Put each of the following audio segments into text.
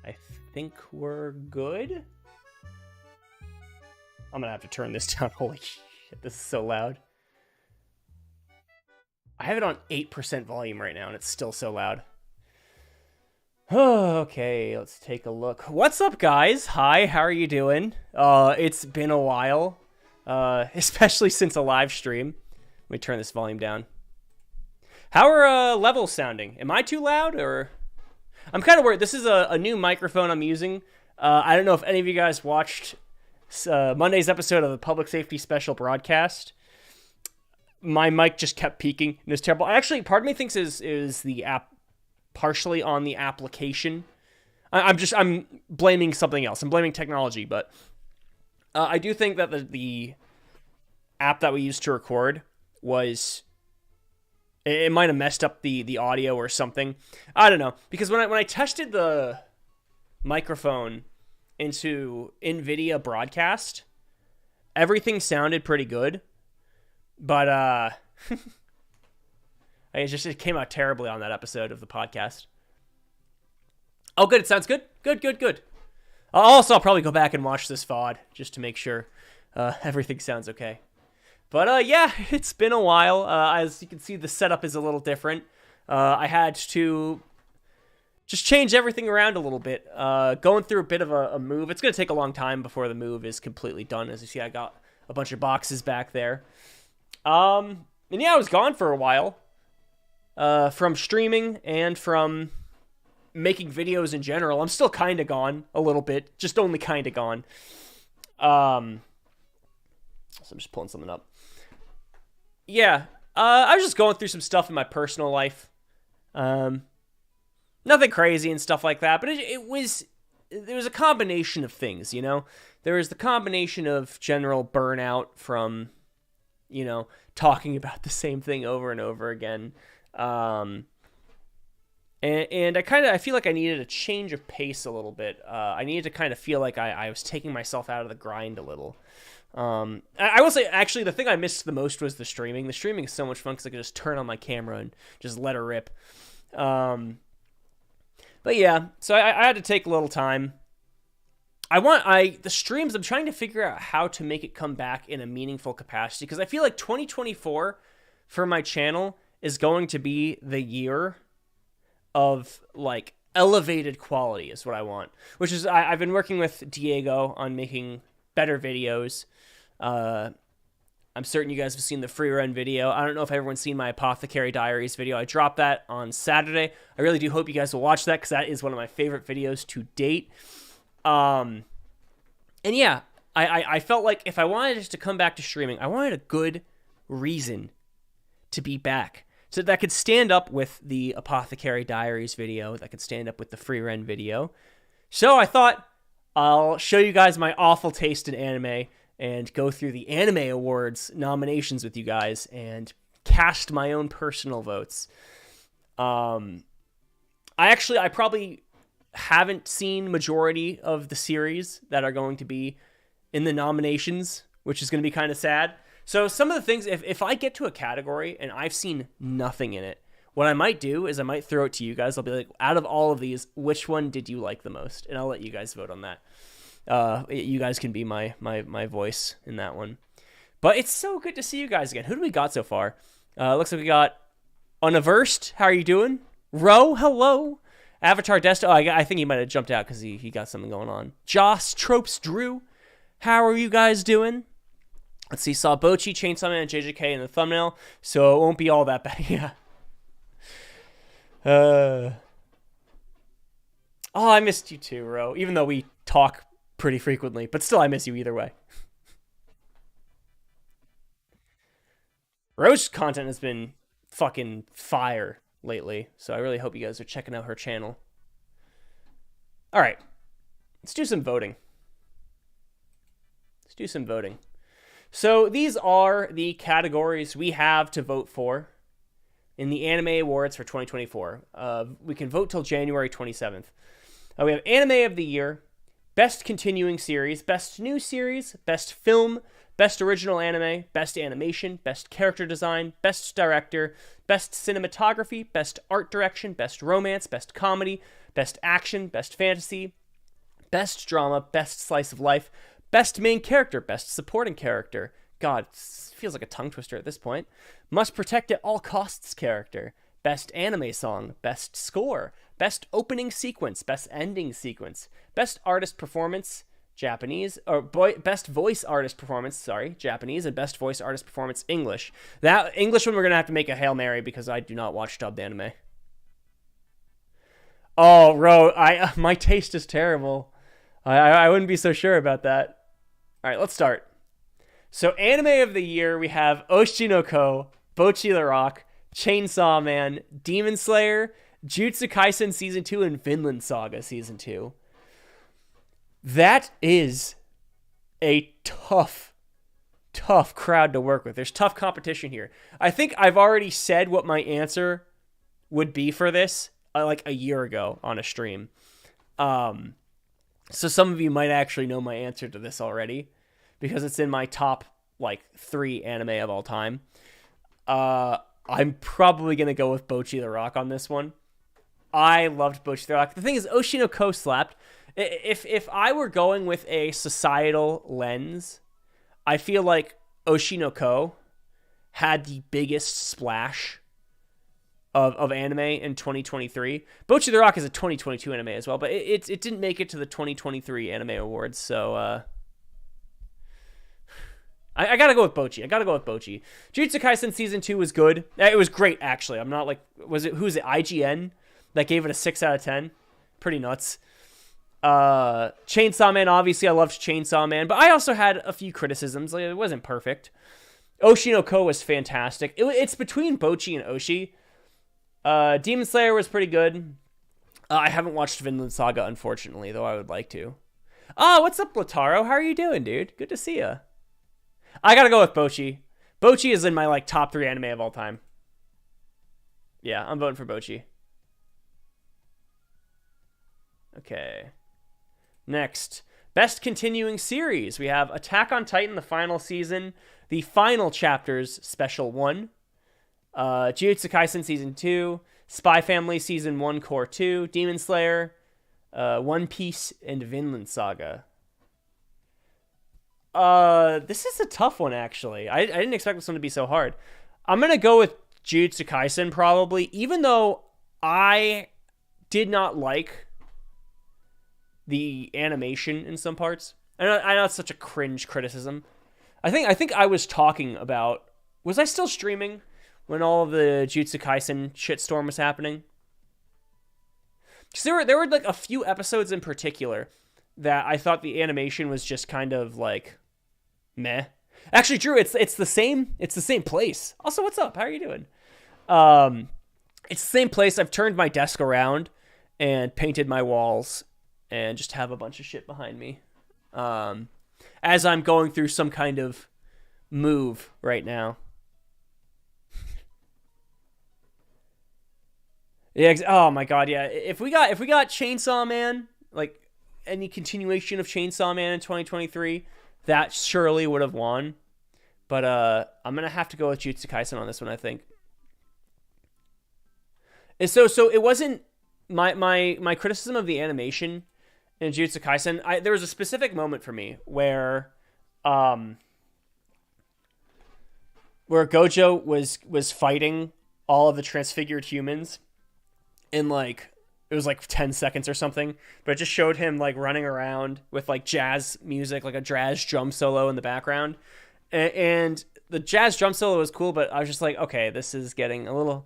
I think we're good. I'm gonna have to turn this down. Holy shit, this is so loud. I have it on 8% volume right now, and it's still so loud. Okay, let's take a look. What's up, guys? Hi, how are you doing? It's been a while, especially since a live stream. Let me turn this volume down. How are levels sounding? Am I too loud, or? I'm kind of worried. This is a new microphone I'm using. I don't know if any of you guys watched Monday's episode of the Public Safety Special broadcast. My mic just kept peaking, and it was terrible. Actually, part of me thinks is the app partially on the application. I'm blaming something else. I'm blaming technology, but I do think that the app that we used to record was, it might have messed up the audio or something. I don't know, because when I tested the microphone into NVIDIA broadcast, everything sounded pretty good, but it came out terribly on that episode of the podcast. Oh, good. It sounds good. Good. Also, I'll probably go back and watch this VOD just to make sure everything sounds okay. But yeah, it's been a while. As you can see, the setup is a little different. I had to just change everything around a little bit. Going through a bit of a move. It's going to take a long time before the move is completely done. As you see, I got a bunch of boxes back there. And yeah, I was gone for a while. From streaming and from making videos in general. I'm still kind of gone a little bit. Just only kind of gone. So I'm just pulling something up. Yeah, I was just going through some stuff in my personal life. Nothing crazy and stuff like that, but there was a combination of things, you know? There was the combination of general burnout from, you know, talking about the same thing over and over again. And I feel like I needed a change of pace a little bit. I needed to kind of feel like I was taking myself out of the grind a little. I will say, actually, the thing I missed the most was the streaming. The streaming is so much fun because I could just turn on my camera and just let her rip. But yeah, so I had to take a little time. The streams, I'm trying to figure out how to make it come back in a meaningful capacity, because I feel like 2024 for my channel is going to be the year of, like, elevated quality is what I want. Which is, I've been working with Diego on making better videos. I'm certain you guys have seen the free run video. I don't know if everyone's seen my Apothecary Diaries video. I dropped that on Saturday. I really do hope you guys will watch that, because that is one of my favorite videos to date. And yeah, I felt like if I wanted just to come back to streaming, I wanted a good reason to be back, so that could stand up with the Apothecary Diaries video, that could stand up with the free run video. So I thought I'll show you guys my awful taste in anime and go through the Anime Awards nominations with you guys and cast my own personal votes. I probably haven't seen majority of the series that are going to be in the nominations, which is going to be kind of sad. So some of the things, if I get to a category and I've seen nothing in it, what I might do is I might throw it to you guys. I'll be like, out of all of these, which one did you like the most? And I'll let you guys vote on that. You guys can be my voice in that one. But it's so good to see you guys again. Who do we got so far? Looks like we got Unaversed. How are you doing? Ro, hello. Avatar Dest. Oh, I think he might have jumped out because he got something going on. Joss, Tropes, Drew. How are you guys doing? Let's see. Saw Bochi, Chainsaw Man, and JJK in the thumbnail, so it won't be all that bad. Yeah. Oh, I missed you too, Ro. Even though we talk pretty frequently, but still, I miss you either way. Ro's content has been fucking fire lately, so I really hope you guys are checking out her channel. All right, let's do some voting. So these are the categories we have to vote for in the Anime Awards for 2024. We can vote till January 27th. We have Anime of the Year, Best Continuing Series, Best New Series, Best Film, Best Original Anime, Best Animation, Best Character Design, Best Director, Best Cinematography, Best Art Direction, Best Romance, Best Comedy, Best Action, Best Fantasy, Best Drama, Best Slice of Life, Best Main Character, Best Supporting Character. God, it feels like a tongue twister at this point. Must Protect at All Costs Character, Best Anime Song, Best Score, Best Opening Sequence, Best Ending Sequence, Best Artist Performance, Japanese, or Best Voice Artist Performance, sorry, Japanese, and Best Voice Artist Performance, English. That English one we're going to have to make a Hail Mary because I do not watch dubbed anime. Oh, Ro, my taste is terrible. I wouldn't be so sure about that. All right, let's start. So, Anime of the Year, we have Oshinoko, Bocchi the Rock, Chainsaw Man, Demon Slayer, Jujutsu Kaisen Season 2, and Vinland Saga Season 2. That is a tough crowd to work with. There's tough competition here. I think I've already said what my answer would be for this like a year ago on a stream. So some of you might actually know my answer to this already because it's in my top like 3 anime of all time. I'm probably going to go with Bocchi the Rock on this one. I loved Bocchi the Rock. The thing is, Oshinoko slapped. If I were going with a societal lens, I feel like Oshinoko had the biggest splash of anime in 2023. Bocchi the Rock is a 2022 anime as well, but it didn't make it to the 2023 Anime Awards, so I gotta go with Bocchi. Jujutsu Kaisen Season 2 was good. It was great, actually. I'm not like... Who's it? IGN? That gave it a 6 out of 10? Pretty nuts. Chainsaw Man, obviously I loved Chainsaw Man, but I also had a few criticisms. Like, it wasn't perfect. Oshinoko was fantastic. It's between Bocchi and Oshi. Demon Slayer was pretty good. I haven't watched Vinland Saga, unfortunately, though I would like to. What's up, Lataro? How are you doing, dude? Good to see ya. I gotta go with Bocchi. Bocchi is in my like top 3 anime of all time. Yeah, I'm voting for Bocchi. Okay. Next, Best Continuing Series. We have Attack on Titan, the final season, the final chapters, Special 1, Jujutsu Kaisen Season 2, Spy Family Season 1, Core 2, Demon Slayer, One Piece, and Vinland Saga. This is a tough one, actually. I didn't expect this one to be so hard. I'm going to go with Jujutsu Kaisen, probably, even though I did not like the animation in some parts. I know it's such a cringe criticism. I think I was talking about... Was I still streaming when all of the Jujutsu Kaisen shitstorm was happening? Because there were like a few episodes in particular that I thought the animation was just kind of like meh. Actually, Drew, it's the same place. Also, what's up? How are you doing? It's the same place. I've turned my desk around and painted my walls and just have a bunch of shit behind me. As I'm going through some kind of move right now. Yeah. Oh my God. Yeah. If we got Chainsaw Man, like any continuation of Chainsaw Man in 2023, that surely would have won. But I'm gonna have to go with Jujutsu Kaisen on this one, I think. And so it wasn't my criticism of the animation in Jujutsu Kaisen. There was a specific moment for me where Gojo was fighting all of the transfigured humans in like it was like 10 seconds or something, but it just showed him like running around with like jazz music, like a jazz drum solo in the background. And the jazz drum solo was cool, but I was just like, okay, this is getting a little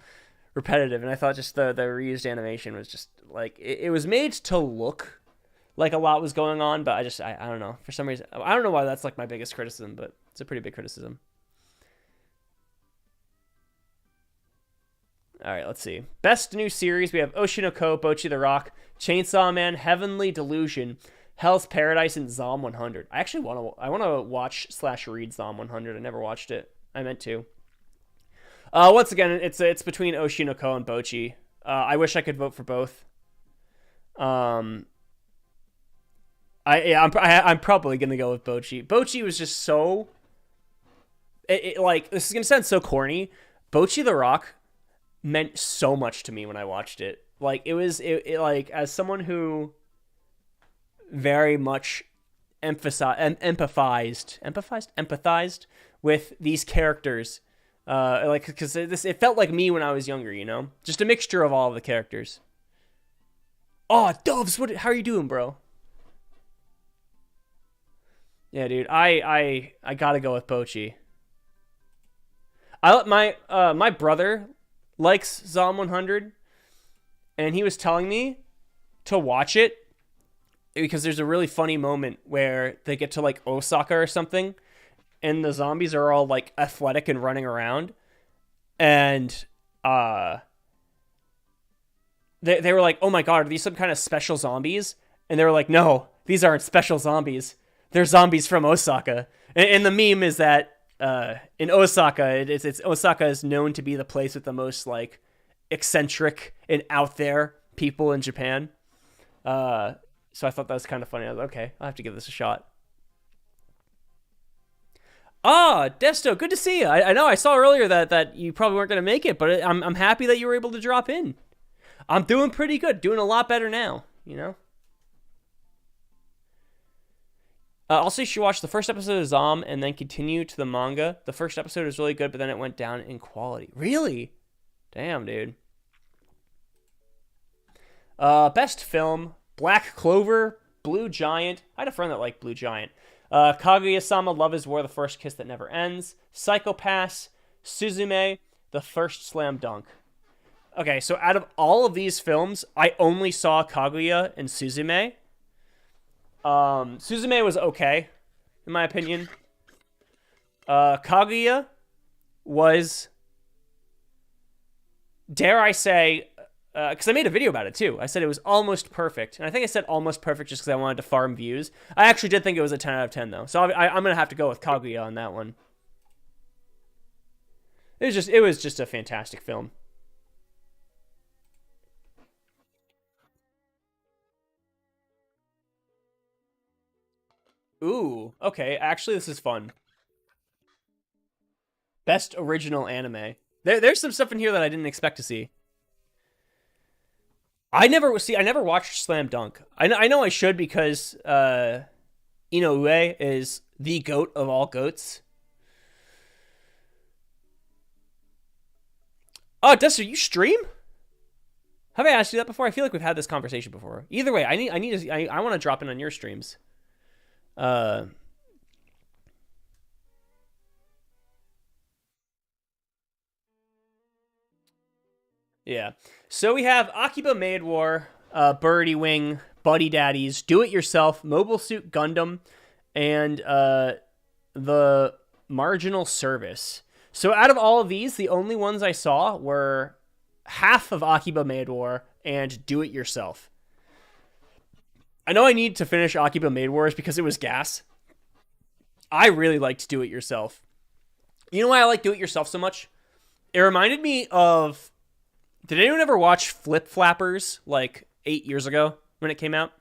repetitive. And I thought just the reused animation was just like, it was made to look like a lot was going on, but I don't know. For some reason, I don't know why that's like my biggest criticism, but it's a pretty big criticism. All right, let's see. Best new series, we have Oshinoko, Bocchi the Rock, Chainsaw Man, Heavenly Delusion, Hell's Paradise, and Zom 100. I actually want to watch/read Zom 100. I never watched it. I meant to. Once again, it's between Oshinoko and Bocchi. I wish I could vote for both. I'm probably gonna go with Bocchi. Bocchi was just so. Like, this is gonna sound so corny. Bocchi the Rock meant so much to me when I watched it. Like it like as someone who very much empathized with these characters. Like because it felt like me when I was younger, you know, just a mixture of all of the characters. Oh, Doves, how are you doing, bro? Yeah, dude, I gotta go with Pochi. I let my brother likes Zom 100, and he was telling me to watch it because there's a really funny moment where they get to like Osaka or something, and the zombies are all like athletic and running around, and they were like, oh my god, are these some kind of special zombies? And they were like, no, these aren't special zombies. They're zombies from Osaka. And the meme is that in Osaka, it's Osaka is known to be the place with the most like eccentric and out there people in Japan. So I thought that was kind of funny. I was like, okay, I'll have to give this a shot. Ah, Desto, good to see you. I know I saw earlier that you probably weren't going to make it, but I'm happy that you were able to drop in. I'm doing pretty good, doing a lot better now, you know? Also, you should watch the first episode of Zom and then continue to the manga. The first episode is really good, but then it went down in quality. Really? Damn, dude. Best film, Black Clover, Blue Giant. I had a friend that liked Blue Giant. Kaguya-sama, Love is War, The First Kiss That Never Ends. Psycho Pass, Suzume, The First Slam Dunk. Okay, so out of all of these films, I only saw Kaguya and Suzume. Suzume was okay, in my opinion. Kaguya was, dare I say, because I made a video about it too. I said it was almost perfect. And I think I said almost perfect just because I wanted to farm views. I actually did think it was a 10 out of 10 though. So I'm going to have to go with Kaguya on that one. It was just a fantastic film. Ooh, okay. Actually, this is fun. Best original anime. There's some stuff in here that I didn't expect to see. I never watched Slam Dunk. I know I should because Inoue is the goat of all goats. Oh, Dustin, you stream? Have I asked you that before? I feel like we've had this conversation before. Either way, I want to drop in on your streams. Uh, yeah. So we have Akiba Maid War, Birdie Wing, Buddy Daddies, Do It Yourself, Mobile Suit Gundam, and the Marginal Service. So out of all of these, the only ones I saw were half of Akiba Maid War and Do It Yourself. I know I need to finish Akiba Maid Wars because it was gas. I really liked Do It Yourself. You know why I like Do It Yourself so much? It reminded me of. Did anyone ever watch Flip Flappers like 8 years ago when it came out?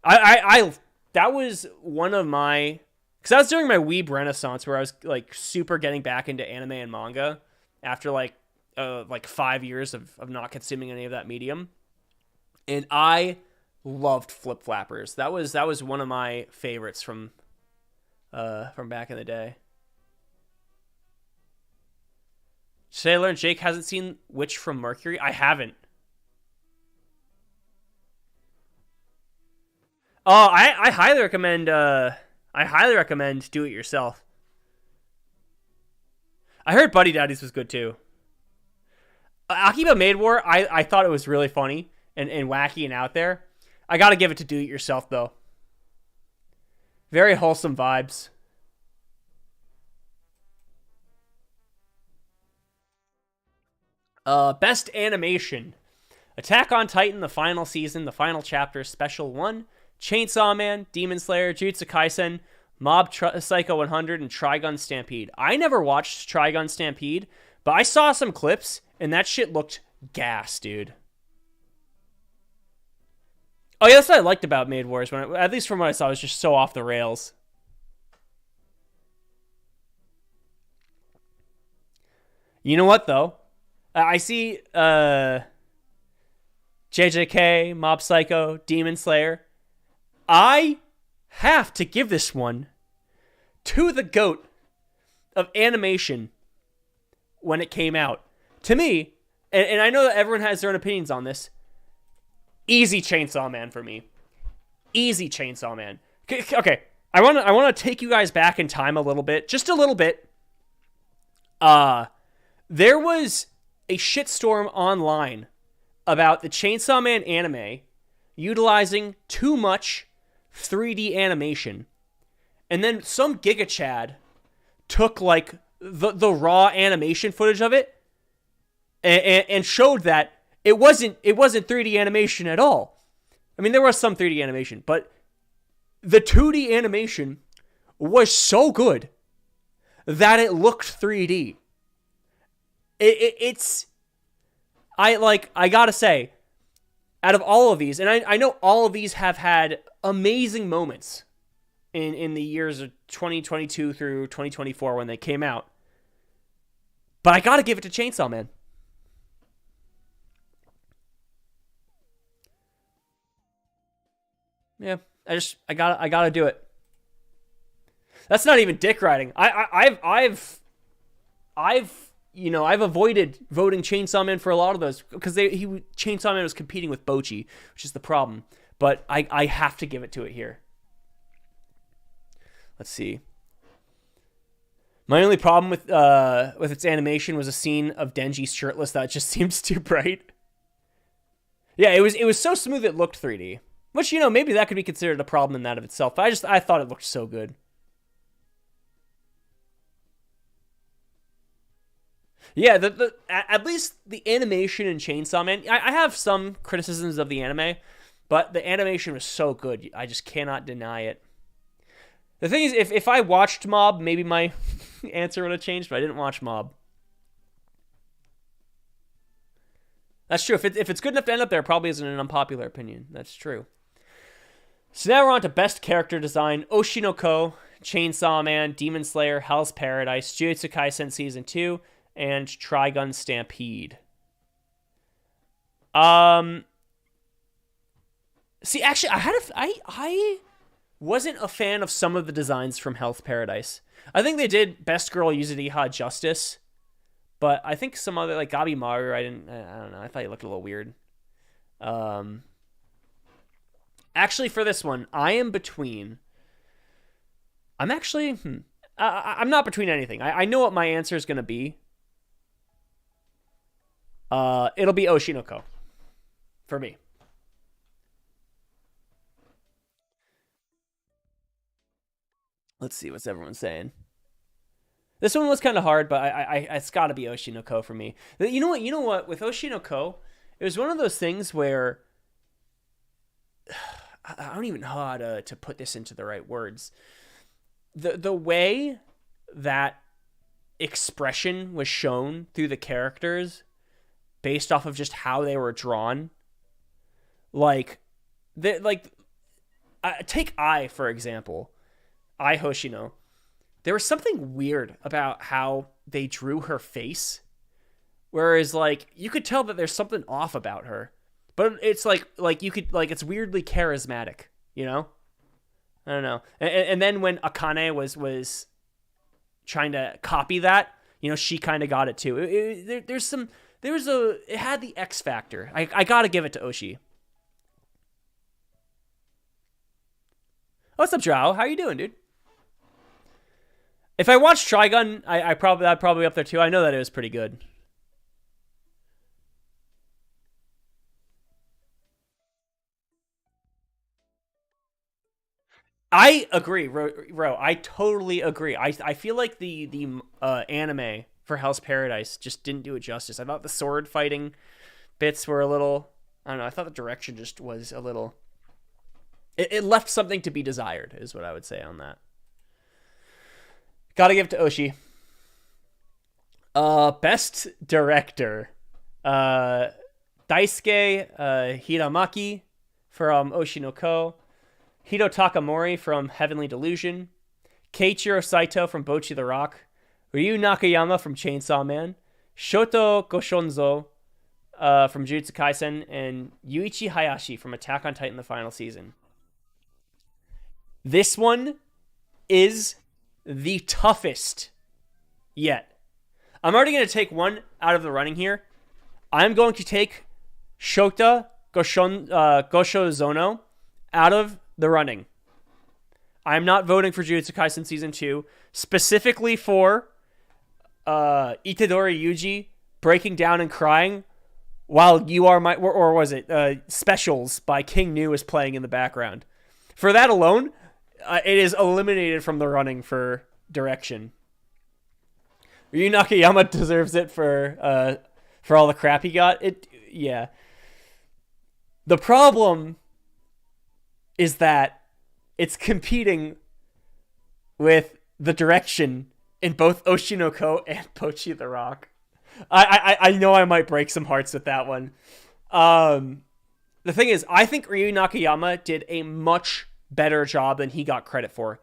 I that was one of my, because that was during my weeb renaissance where I was like super getting back into anime and manga after like 5 years of not consuming any of that medium, and I loved Flip Flappers. That was one of my favorites from back in the day. Today I learned Jake hasn't seen Witch from Mercury. I haven't. Oh, I highly recommend. I highly recommend Do It Yourself. I heard Buddy Daddies was good too. Akiba Maid War. I thought it was really funny and wacky and out there. I gotta give it to Do It Yourself though. Very wholesome vibes. Best animation. Attack on Titan, the final season, the final chapter, special 1, Chainsaw Man, Demon Slayer, Jujutsu Kaisen, Psycho 100, and Trigun Stampede. I never watched Trigun Stampede, but I saw some clips, and that shit looked gas, dude. Oh yeah, that's what I liked about Maid Wars, at least from what I saw, it was just so off the rails. You know what, though? I see, JJK, Mob Psycho, Demon Slayer. I have to give this one to the GOAT of animation when it came out. To me, and I know that everyone has their own opinions on this, easy Chainsaw Man for me. Easy Chainsaw Man. Okay, I want to take you guys back in time a little bit, just a little bit. There was a shitstorm online about the Chainsaw Man anime utilizing too much 3D animation. And then some Giga Chad took like the raw animation footage of it and showed that it wasn't 3D animation at all. I mean, there was some 3D animation, but the 2D animation was so good that it looked 3D. I gotta say, out of all of these, and I know all of these have had amazing moments in the years of 2022 through 2024 when they came out, but I gotta give it to Chainsaw Man. Yeah, I gotta do it. That's not even dick riding. I've avoided voting Chainsaw Man for a lot of those because Chainsaw Man was competing with Bocchi, which is the problem. But I have to give it to it here. Let's see. My only problem with its animation was a scene of Denji shirtless that just seems too bright. Yeah, it was so smooth it looked 3D. Which, maybe that could be considered a problem in that of itself. But I thought it looked so good. Yeah, at least the animation in Chainsaw Man, I have some criticisms of the anime, but the animation was so good. I just cannot deny it. The thing is, if I watched Mob, maybe my answer would have changed, but I didn't watch Mob. That's true. If it's good enough to end up there, it probably isn't an unpopular opinion. That's true. So now we're on to Best Character Design. Oshinoko, Chainsaw Man, Demon Slayer, Hell's Paradise, Jujutsu Kaisen Season 2, and Trigun Stampede. See, actually, I wasn't a fan of some of the designs from Hell's Paradise. I think they did Best Girl Yuzuriha justice, but I think some other, like Gabi Maru, I don't know, I thought he looked a little weird. Actually, for this one, I'm not between anything. I know what my answer is going to be. It'll be Oshinoko for me. Let's see what's everyone saying. This one was kind of hard, but it's got to be Oshinoko for me. You know what? With Oshinoko, it was one of those things where I don't even know how to put this into the right words. The way that expression was shown through the characters based off of just how they were drawn, take Ai, for example. Ai Hoshino. There was something weird about how they drew her face, whereas you could tell that there's something off about her, but it's you could it's weirdly charismatic, I don't know. And then when Akane was trying to copy that, she kind of got it too. It had the X factor. I gotta give it to Oshi. What's up, Drow? How you doing, dude? If I watched Trigun, I'd probably up there too. I know that it was pretty good. I agree, Ro. I totally agree. I feel like the anime for Hell's Paradise just didn't do it justice. I thought the sword fighting bits were a little, I don't know. I thought the direction just was a little. It left something to be desired, is what I would say on that. Gotta give it to Oshi. Best director. Daisuke Hiramaki from Oshinoko. Hito Takamori from Heavenly Delusion. Keiichiro Saito from Bocchi the Rock. Ryu Nakayama from Chainsaw Man. Shoto Goshonzo from Jujutsu Kaisen and Yuichi Hayashi from Attack on Titan the final season. This one is the toughest yet. I'm already going to take one out of the running here. I'm going to take Shota Gosho Zono out of the running. I'm not voting for Jujutsu Kaisen Season 2, specifically for Itadori Yuji breaking down and crying while You Are My... Or was it Specials by King Nu is playing in the background. For that alone, it is eliminated from the running for direction. Ryu Nakayama deserves it for all the crap he got. Yeah. The problem is that it's competing with the direction in both Oshinoko and Pochi the Rock. I know I might break some hearts with that one. The thing is, I think Ryu Nakayama did a much better job than he got credit for.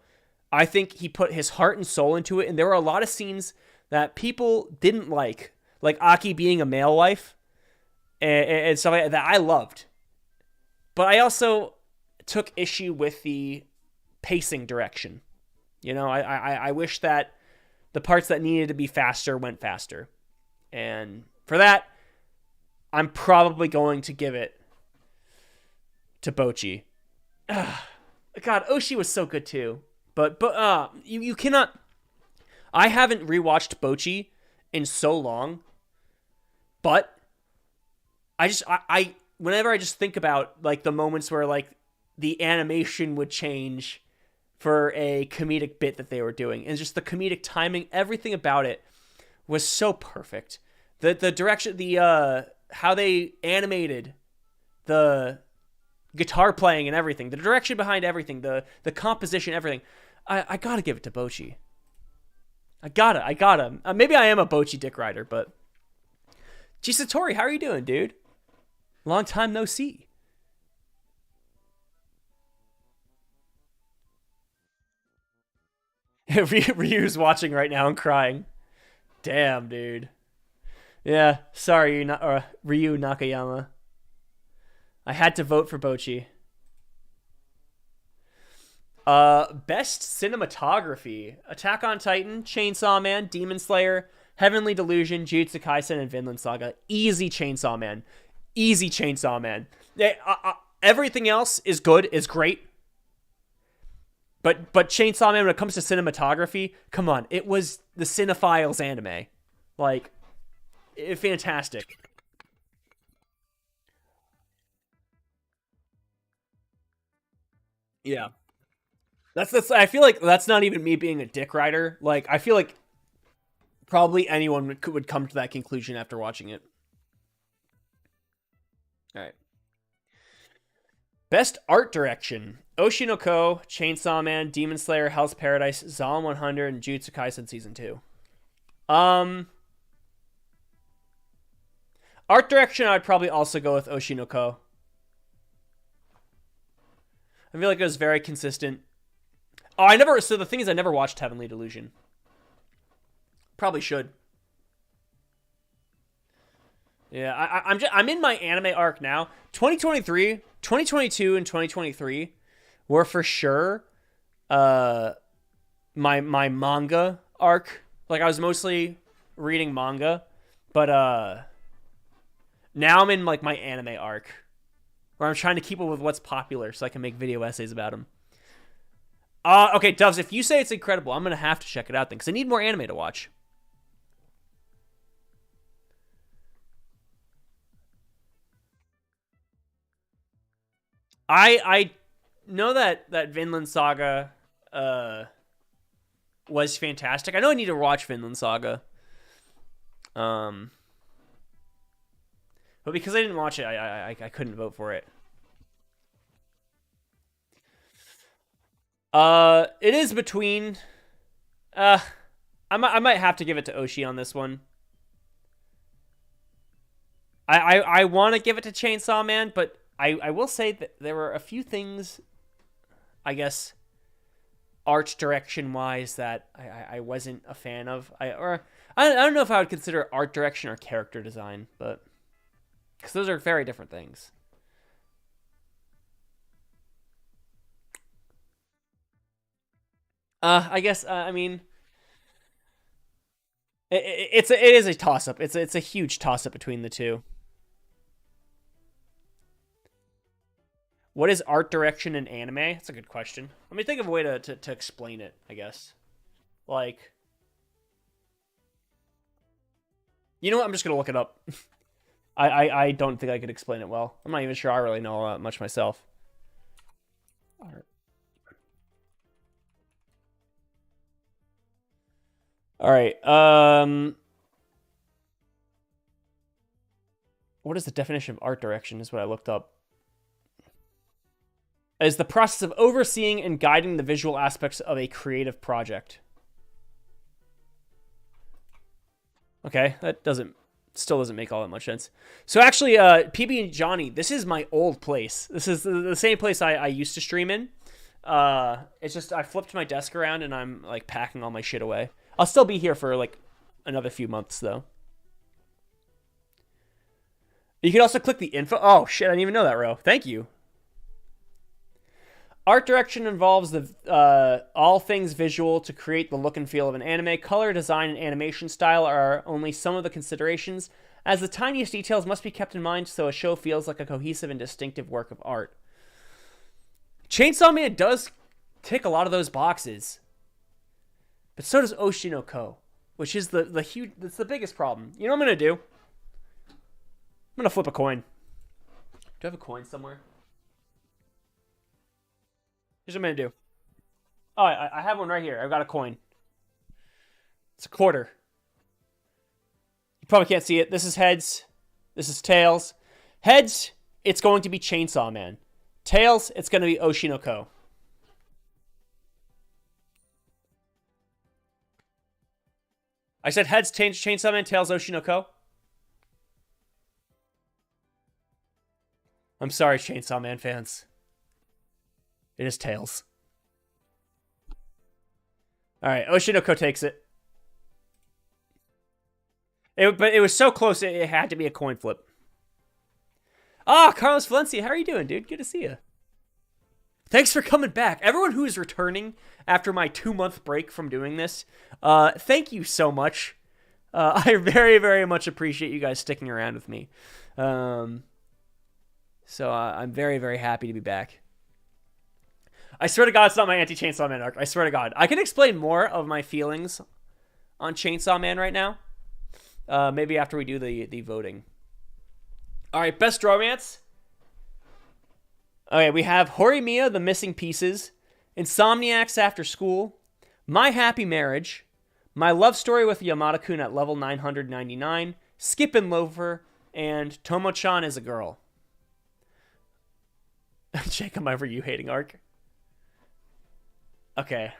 I think he put his heart and soul into it, and there were a lot of scenes that people didn't like Aki being a male wife and stuff like that, that I loved. But I also took issue with the pacing direction. You know, I wish that the parts that needed to be faster went faster. And for that, I'm probably going to give it to Bocchi. God, Oshi was so good too. But you cannot... I haven't rewatched Bocchi in so long, but I whenever I just think about like the moments where like the animation would change for a comedic bit that they were doing, and just the comedic timing, everything about it was so perfect. The direction, the how they animated the guitar playing and everything, the direction behind everything, the composition, everything. I gotta give it to Bocchi. I gotta. Maybe I am a Bocchi dick rider, but Chisatori, how are you doing, dude? Long time no see. Ryu's watching right now and crying. Damn, dude. Yeah, sorry, Ryu Nakayama. I had to vote for Bocchi. Best cinematography: Attack on Titan, Chainsaw Man, Demon Slayer, Heavenly Delusion, Jujutsu Kaisen, and Vinland Saga. Easy Chainsaw Man. Easy Chainsaw Man. Everything else is good, is great. But Chainsaw Man, when it comes to cinematography, come on, it was the Cinephiles anime. Like, fantastic. Yeah. That's I feel like that's not even me being a dick rider. Like, I feel like probably anyone would come to that conclusion after watching it. All right. Best art direction: Oshinoko, Chainsaw Man, Demon Slayer, Hell's Paradise, Zom 100, and Jujutsu Kaisen Season 2. Art direction, I'd probably also go with Oshinoko. I feel like it was very consistent. So the thing is, I never watched Heavenly Delusion. Probably should. Yeah, I'm in my anime arc now. 2023, 2022, and 2023 were for sure my manga arc. Like, I was mostly reading manga, but now I'm in like my anime arc, where I'm trying to keep up with what's popular so I can make video essays about them. Okay, Doves, if you say it's incredible, I'm gonna have to check it out then, because I need more anime to watch. I know that Vinland Saga was fantastic. I know I need to watch Vinland Saga. But because I didn't watch it, I couldn't vote for it. It is between. I might have to give it to Oshi on this one. I want to give it to Chainsaw Man, but I will say that there were a few things, I guess, art direction wise, that I wasn't a fan of. I don't know if I would consider art direction or character design, but because those are very different things. I guess I mean it is a toss up. It's a huge toss up between the two. What is art direction in anime? That's a good question. Let me think of a way to explain it. I guess like you know what? I'm just gonna look it up. I don't think I could explain it well. I'm not even sure I really know that much myself. Art. All right. What is the definition of art direction? Is what I looked up. Is the process of overseeing and guiding the visual aspects of a creative project. Okay, that still doesn't make all that much sense. So actually, PB and Johnny, this is my old place. This is the same place I used to stream in. It's just I flipped my desk around and I'm like packing all my shit away. I'll still be here for like another few months though. You can also click the info. Oh shit, I didn't even know that, Ro. Thank you. Art direction involves the all things visual to create the look and feel of an anime. Color, design, and animation style are only some of the considerations, as the tiniest details must be kept in mind so a show feels like a cohesive and distinctive work of art. Chainsaw Man does tick a lot of those boxes, but so does Oshinoko, which is the huge. That's the biggest problem. You know what I'm gonna do? I'm gonna flip a coin. Do I have a coin somewhere? Here's what I'm going to do. Oh, I have one right here. I've got a coin. It's a quarter. You probably can't see it. This is heads. This is tails. Heads, it's going to be Chainsaw Man. Tails, it's going to be Oshinoko. I said heads, Chainsaw Man, tails, Oshinoko. I'm sorry, Chainsaw Man fans. It is tails. All right, Oshinoko takes it. But it was so close, it had to be a coin flip. Ah, Carlos Valencia, how are you doing, dude? Good to see you. Thanks for coming back. Everyone who is returning after my 2-month break from doing this, thank you so much. I very, very much appreciate you guys sticking around with me. So I'm very, very happy to be back. I swear to God, it's not my anti-Chainsaw Man arc. I swear to God. I can explain more of my feelings on Chainsaw Man right now. Maybe after we do the voting. All right, best romance. Okay, we have Horimiya, The Missing Pieces, Insomniacs After School, My Happy Marriage, My Love Story with Yamada-kun at level 999, Skip and Loafer, and Tomo-chan is a Girl. Jake, am I for you hating arc? Okay.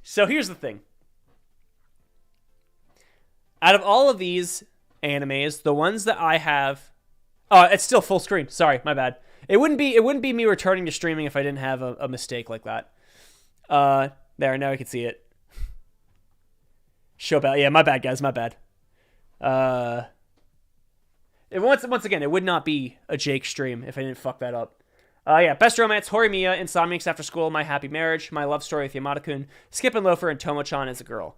So here's the thing. Out of all of these animes, the ones that I have... Oh, it's still full screen. Sorry, my bad. It wouldn't be me returning to streaming if I didn't have a mistake like that. There, now I can see it. Show bell. Yeah, my bad, guys. My bad. Once again, it would not be a Jake stream if I didn't fuck that up. Yeah, Best Romance, Horimiya, Insomniacs After School, My Happy Marriage, My Love Story with Yamada-kun, Skip and Loafer, and Tomo-chan is a Girl.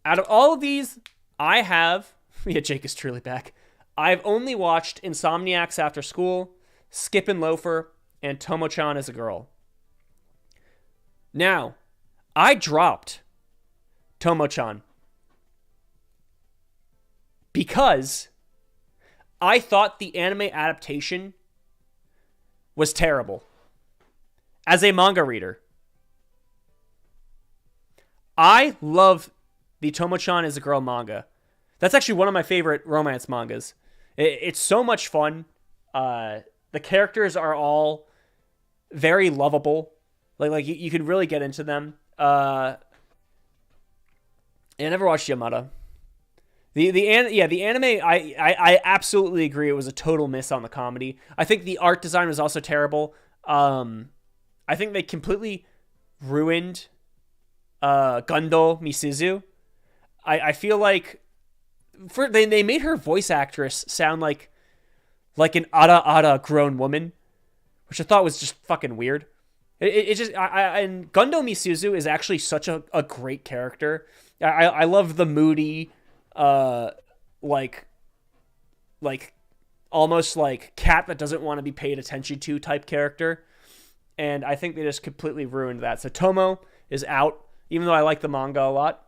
Out of all of these, I have... Yeah, Jake is truly back. I've only watched Insomniacs After School, Skip and Loafer, and Tomo-chan is a Girl. Now, I dropped Tomo-chan because I thought the anime adaptation was terrible. As a manga reader, I love the Tomo-chan is a Girl manga. That's actually one of my favorite romance mangas. It's so much fun. The characters are all very lovable. Like you can really get into them. I never watched Yamada. The anime, I absolutely agree. It was a total miss on the comedy. I think the art design was also terrible. I think they completely ruined Gundo Misuzu. I feel like they made her voice actress sound like like an Ara grown woman, which I thought was just fucking weird. It just and Gundo Misuzu is actually such a great character. I love the moody, like like almost like cat that doesn't want to be paid attention to type character, and I think they just completely ruined that. So Tomo is out, even though I like the manga a lot.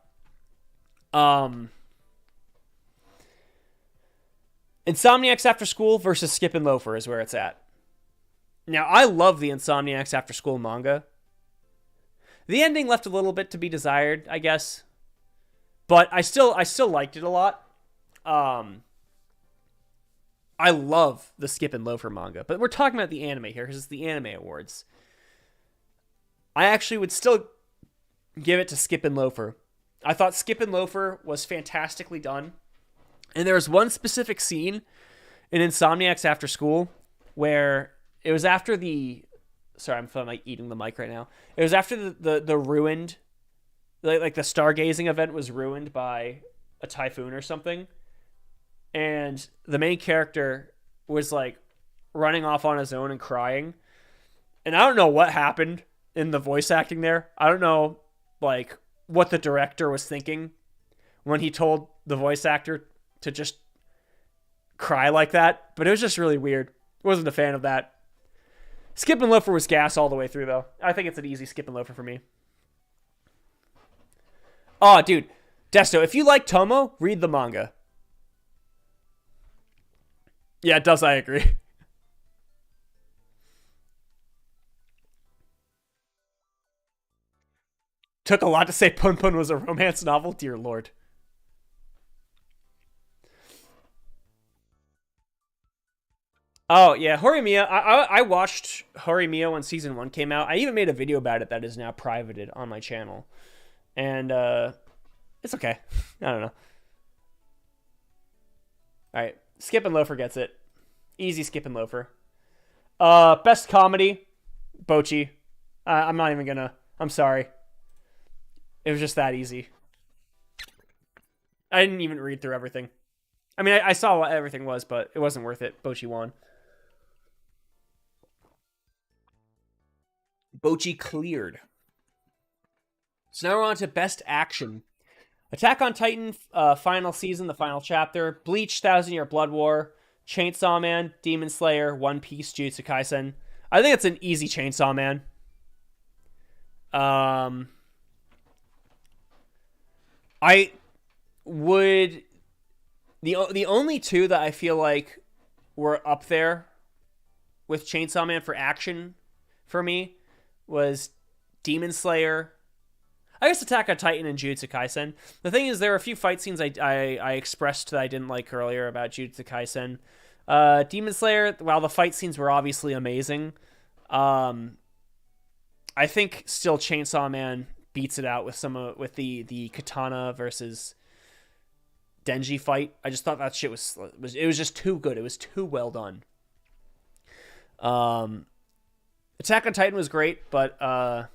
Insomniacs After School versus Skip and Loafer is where it's at. Now, I love the Insomniacs After School manga. The ending left a little bit to be desired, I guess. But I still liked it a lot. I love the Skip and Loafer manga. But we're talking about the anime here because it's the Anime Awards. I actually would still give it to Skip and Loafer. I thought Skip and Loafer was fantastically done. And there was one specific scene in Insomniacs After School where it was after the... Sorry, I'm feeling like eating the mic right now. It was after the ruined... Like the stargazing event was ruined by a typhoon or something. And the main character was like running off on his own and crying. And I don't know what happened in the voice acting there. I don't know like what the director was thinking when he told the voice actor to just cry like that. But it was just really weird. Wasn't a fan of that. Skip and Loafer was gas all the way through, though. I think it's an easy Skip and Loafer for me. Oh, dude. Desto, if you like Tomo, read the manga. Yeah, it does. I agree. Took a lot to say Pun Pun was a romance novel. Dear Lord. Oh, yeah, Horimiya. I watched Horimiya when Season 1 came out. I even made a video about it that is now privated on my channel. And it's okay. I don't know. All right, Skip and Loafer gets it. Easy Skip and Loafer. Best comedy, Bochi. I'm not even gonna... I'm sorry. It was just that easy. I didn't even read through everything. I mean, I saw what everything was, but it wasn't worth it. Bochi won. Bochi cleared. So now we're on to Best Action. Attack on Titan, final season, the final chapter. Bleach, Thousand Year Blood War. Chainsaw Man, Demon Slayer, One Piece, Jujutsu Kaisen. I think it's an easy Chainsaw Man. I would... The only two that I feel like were up there with Chainsaw Man for action for me was Demon Slayer. I guess Attack on Titan and Jujutsu Kaisen. The thing is, there are a few fight scenes I expressed that I didn't like earlier about Jujutsu Kaisen. Demon Slayer, while the fight scenes were obviously amazing, I think still Chainsaw Man beats it out with with the katana versus Denji fight. I just thought that shit was just too good. It was too well done. Attack on Titan was great, but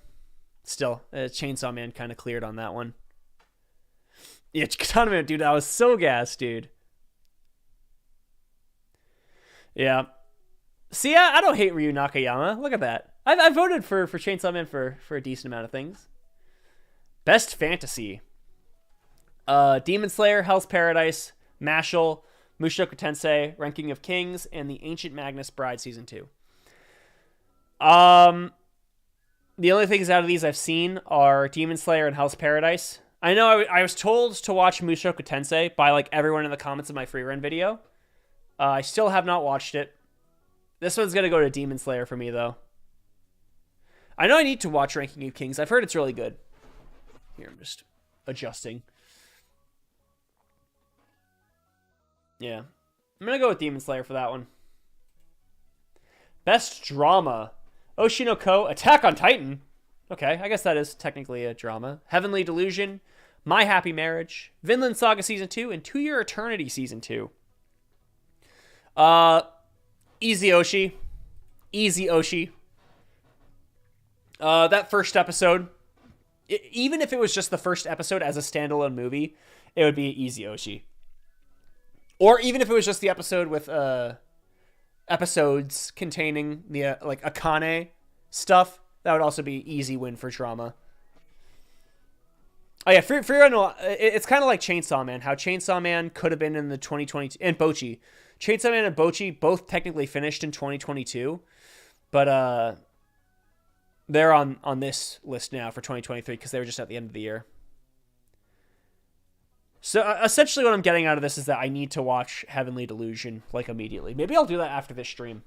still, Chainsaw Man kind of cleared on that one. Yeah, Katana Man, dude, I was so gassed, dude. Yeah. See, I don't hate Ryu Nakayama. Look at that. I voted for Chainsaw Man for a decent amount of things. Best Fantasy. Demon Slayer, Hell's Paradise, Mashle, Mushoku Tensei, Ranking of Kings, and The Ancient Magnus Bride Season 2. The only things out of these I've seen are Demon Slayer and Hell's Paradise. I know I was told to watch Mushoku Tensei by like everyone in the comments of my free run video. I still have not watched it. This one's going to go to Demon Slayer for me, though. I know I need to watch Ranking of Kings. I've heard it's really good. Here, I'm just adjusting. Yeah. I'm going to go with Demon Slayer for that one. Best Drama. Oshinoko, Attack on Titan. Okay, I guess that is technically a drama. Heavenly Delusion, My Happy Marriage, Vinland Saga Season 2, and To Your Eternity Season 2. Easy Oshi. Easy Oshi. That first episode, even if it was just the first episode as a standalone movie, it would be easy Oshi. Or even if it was just the episode with episodes containing the like Akane stuff, that would also be easy win for drama. Oh yeah, it's kind of like Chainsaw Man. How Chainsaw Man could have been in the 2022, and Bocchi. Chainsaw Man and Bocchi both technically finished in 2022, but they're on this list now for 2023 because they were just at the end of the year. So essentially what I'm getting out of this is that I need to watch Heavenly Delusion like immediately. Maybe I'll do that after this stream.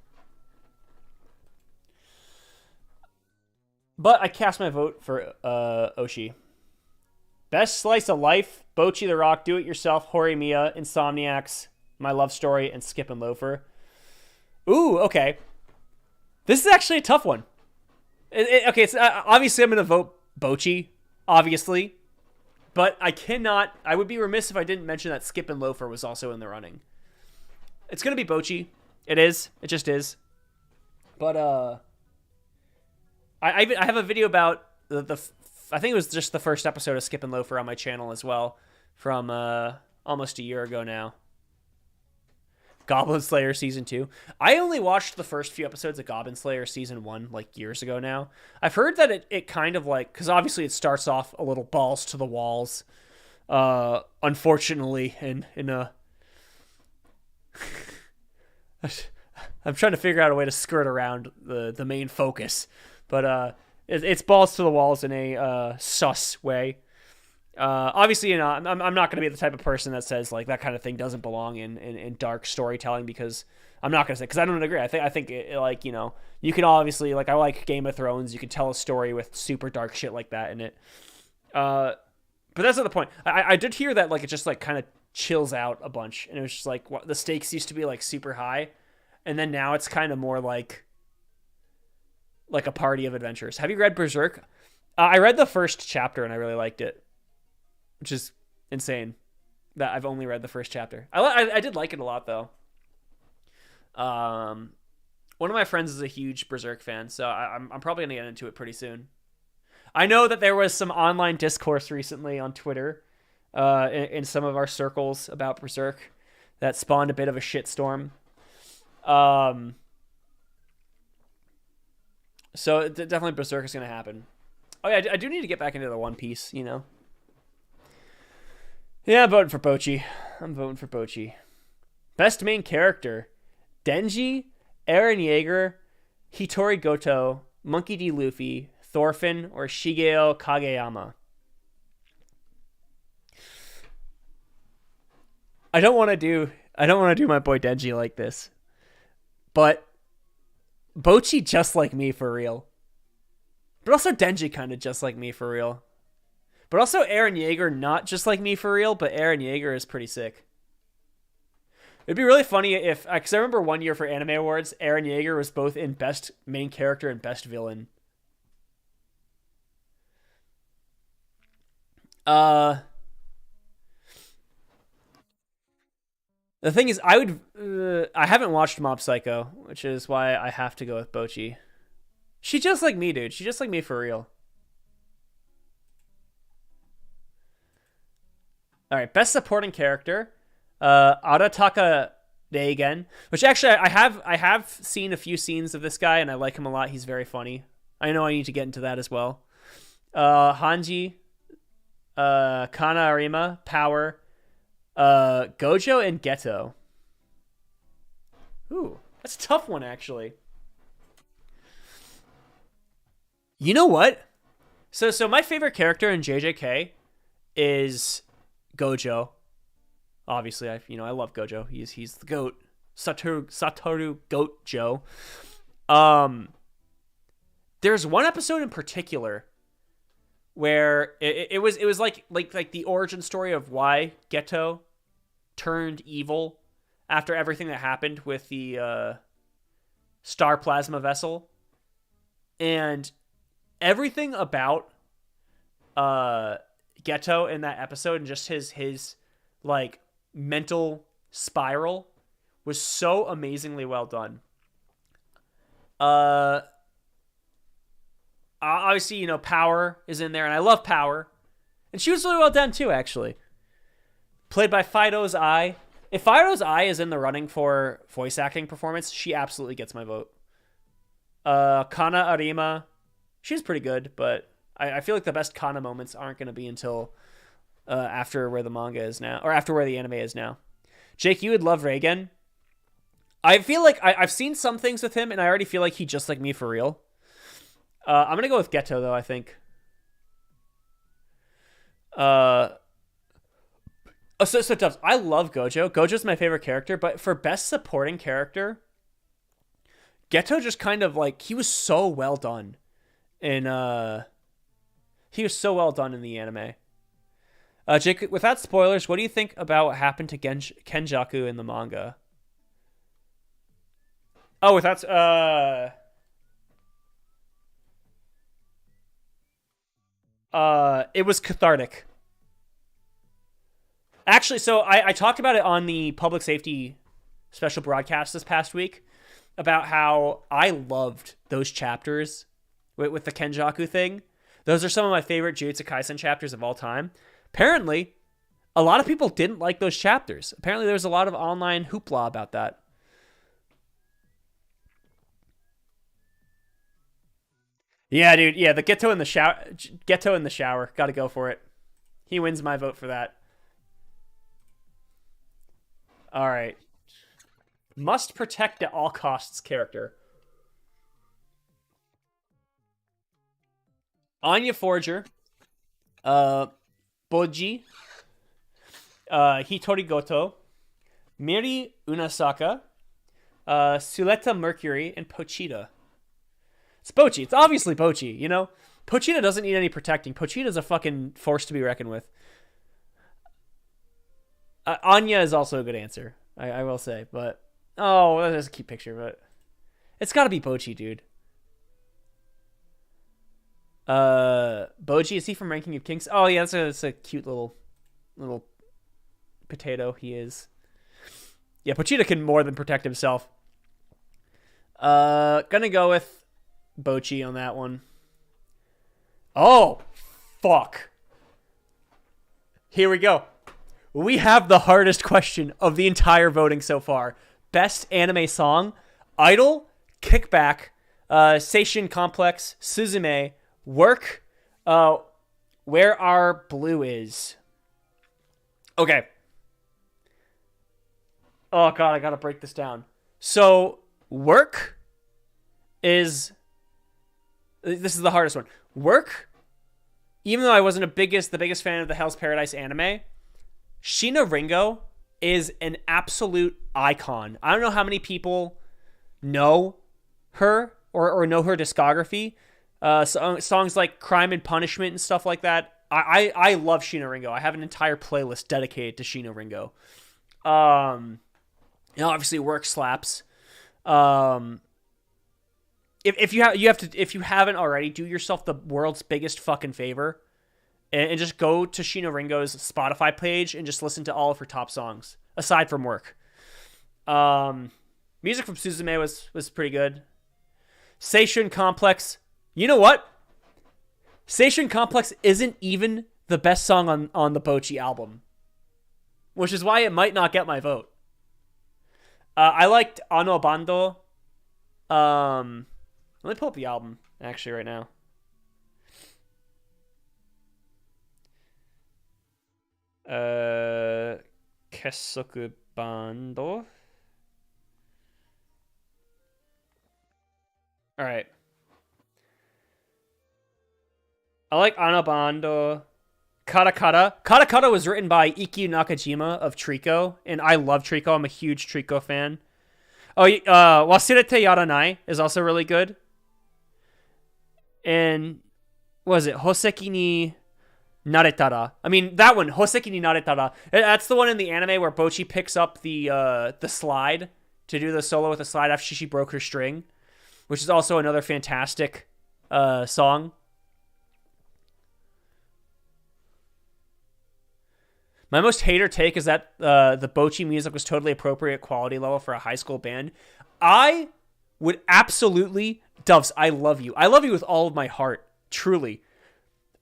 But I cast my vote for Oshi. Best slice of life: Bocchi the Rock, Do It Yourself, Horimiya, Insomniacs, My Love Story, and Skip and Loafer. Ooh, okay. This is actually a tough one. Okay, it's obviously I'm going to vote Bocchi, obviously. But I would be remiss if I didn't mention that Skip and Loafer was also in the running. It's going to be Bocchi. It is. It just is. But I have a video about I think it was just the first episode of Skip and Loafer on my channel as well, from almost a year ago now. Goblin Slayer Season 2. I only watched the first few episodes of Goblin Slayer Season 1 like years ago now. I've heard that it kind of like, because obviously it starts off a little balls to the walls, unfortunately, in a... I'm trying to figure out a way to skirt around the main focus, but it's balls to the walls in a sus way. Obviously, you know, I'm not going to be the type of person that says like that kind of thing doesn't belong in dark storytelling, because I'm not going to say, because I don't agree. I think like, you know, you can obviously, like, I like Game of Thrones. You can tell a story with super dark shit like that in it. But that's not the point. I did hear that like it just like kind of chills out a bunch, and it was just like the stakes used to be like super high, and then now it's kind of more like a party of adventures. Have you read Berserk? I read the first chapter and I really liked it, which is insane that I've only read the first chapter. I did like it a lot, though. One of my friends is a huge Berserk fan, so I'm probably going to get into it pretty soon. I know that there was some online discourse recently on Twitter in some of our circles about Berserk that spawned a bit of a shitstorm. So definitely Berserk is going to happen. Oh yeah, I do need to get back into the One Piece, you know. Yeah, I'm voting for Bocchi. Best main character: Denji, Eren Yeager, Hitori Goto, Monkey D. Luffy, Thorfinn, or Shigeo Kageyama. I don't want to do my boy Denji like this, but Bocchi just like me for real. But also Denji kind of just like me for real. But also Eren Yeager not just like me for real, but Eren Yeager is pretty sick. It'd be really funny if, because I remember one year for Anime Awards, Eren Yeager was both in Best Main Character and Best Villain. The thing is, I haven't watched Mob Psycho, which is why I have to go with Bocchi. She just like me, dude. She just like me for real. All right, best supporting character, Arataka Reigen, which actually I have seen a few scenes of this guy and I like him a lot. He's very funny. I know I need to get into that as well. Hanji, Kana Arima, Power, Gojo, and Geto. Ooh, that's a tough one actually. You know what? So my favorite character in JJK is Gojo. Obviously, I love Gojo. He's the goat. Satoru Goat Joe. There's one episode in particular where it was like the origin story of why Geto turned evil after everything that happened with the Star Plasma Vessel, and everything about Geto in that episode and just his like mental spiral was so amazingly well done. Obviously, Power is in there, and I love Power, and she was really well done too, actually. Played by Fido's Eye. If Firedo's Eye is in the running for voice acting performance, she absolutely gets my vote. Kana Arima, she's pretty good, but I feel like the best Kana moments aren't going to be until after where the manga is now, or after where the anime is now. Jake, you would love Reigen. I feel like I've seen some things with him, and I already feel like he just like me for real. I'm going to go with Geto, though, I think. So Dubs, I love Gojo. Gojo's my favorite character, but for best supporting character, Geto just kind of like, he was so well done in the anime. Jake, without spoilers, what do you think about what happened to Kenjaku in the manga? Oh, without it was cathartic. Actually, so I talked about it on the public safety special broadcast this past week about how I loved those chapters with the Kenjaku thing. Those are some of my favorite Jujutsu Kaisen chapters of all time. Apparently, a lot of people didn't like those chapters. Apparently, there was a lot of online hoopla about that. Yeah, dude. Yeah, the Geto in the shower. Geto in the shower. Got to go for it. He wins my vote for that. All right. Must protect at all costs character. Anya Forger. Boji. Hitori Goto. Miri Unasaka. Suleta Mercury, and Pochita. It's Pochi. It's obviously Pochi, you know? Pochita doesn't need any protecting. Pochita's a fucking force to be reckoned with. Anya is also a good answer, I will say. But, oh, that's a cute picture, but it's got to be Pochi, dude. Boji, is he from Ranking of Kings? Oh, yeah, that's a cute little potato he is. Yeah, Pochita can more than protect himself. Gonna go with Bochi on that one. Oh, fuck. Here we go. We have the hardest question of the entire voting so far. Best anime song: Idol, Kickback, Seishin Complex, Suzume, Work, Where Our Blue Is. Okay. Oh, God, I gotta break this down. So, Work is... This is the hardest one. Work, even though I wasn't the biggest fan of the Hell's Paradise anime, Sheena Ringo is an absolute icon. I don't know how many people know her or know her discography. Songs like Crime and Punishment and stuff like that. I love Sheena Ringo. I have an entire playlist dedicated to Sheena Ringo. Obviously Work slaps. If you haven't already, do yourself the world's biggest fucking favor and just go to Sheena Ringo's Spotify page and just listen to all of her top songs aside from Work. Music from Suzume was pretty good. Seishun Complex. You know what? Seishun Complex isn't even the best song on the Bochi album, which is why it might not get my vote. I liked Ano Bando. Let me pull up the album actually right now. Kessoku Bando. All right. I like Anabando. Katakata. Katakata was written by Ikkyu Nakajima of Trico, and I love Trico. I'm a huge Trico fan. Oh, Wasirete Yaranai is also really good. And what was it? Hoseki ni Naretara. I mean, that one, Hoseki ni Naretara. That's the one in the anime where Bochi picks up the slide to do the solo with the slide after she broke her string, which is also another fantastic song. My most hater take is that the Bochi music was totally appropriate quality level for a high school band. I would absolutely... Doves, I love you. I love you with all of my heart. Truly.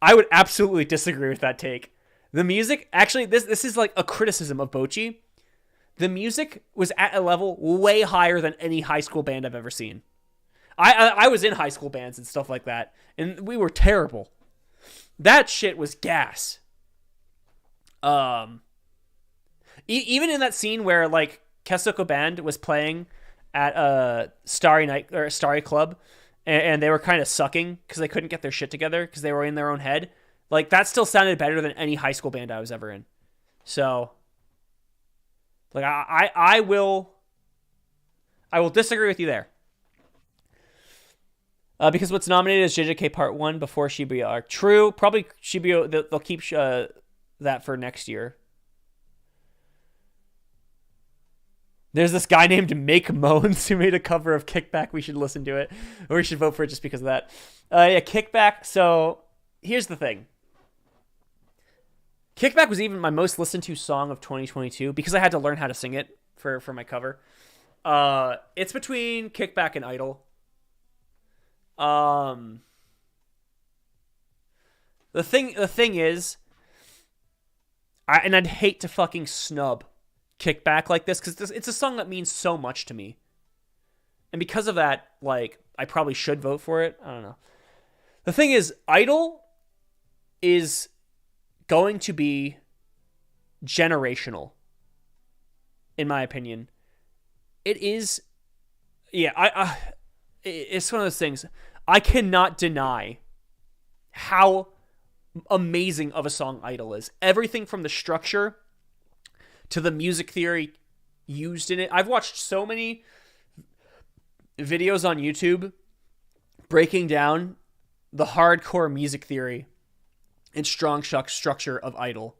I would absolutely disagree with that take. The music... Actually, this is like a criticism of Bochi. The music was at a level way higher than any high school band I've ever seen. I was in high school bands and stuff like that, and we were terrible. That shit was gas. Even in that scene where like Kesoko Band was playing at a Starry Night or a Starry Club, and they were kind of sucking because they couldn't get their shit together because they were in their own head. Like that still sounded better than any high school band I was ever in. So, like I will disagree with you there. Because what's nominated is JJK Part 1 before Shibuya Arc. True. Probably Shibuya, they'll keep that for next year. There's this guy named Make Moans who made a cover of Kickback. We should listen to it. Or we should vote for it just because of that. Yeah, Kickback. So, here's the thing. Kickback was even my most listened to song of 2022 because I had to learn how to sing it for my cover. It's between Kickback and Idol. The thing is, I'd hate to fucking snub Kickback like this because it's a song that means so much to me, and because of that, like I probably should vote for it. I don't know. The thing is, Idol is going to be generational, in my opinion. It is, yeah. It's one of those things. I cannot deny how amazing of a song Idol is. Everything from the structure to the music theory used in it. I've watched so many videos on YouTube breaking down the hardcore music theory and strong structure of Idol.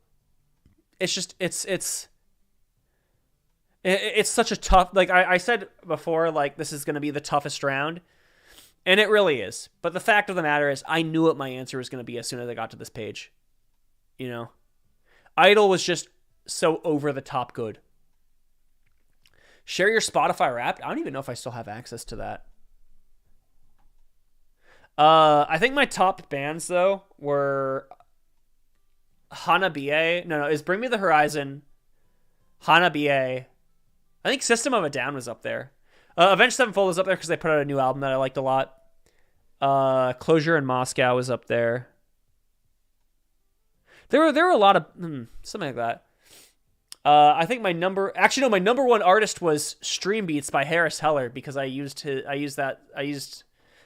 It's just, it's such a tough, like I said before, like this is going to be the toughest round. And it really is. But the fact of the matter is, I knew what my answer was going to be as soon as I got to this page. You know? Idol was just so over the top good. Share your Spotify Wrapped? I don't even know if I still have access to that. I think my top bands, though, were Hanabiye. No, is Bring Me the Horizon, Hanabiye. I think System of a Down was up there. Avenged Sevenfold was up there because they put out a new album that I liked a lot. Closure in Moscow was up there. There were a lot of something like that. I think my number one artist was Stream Beats by Harris Heller because I used his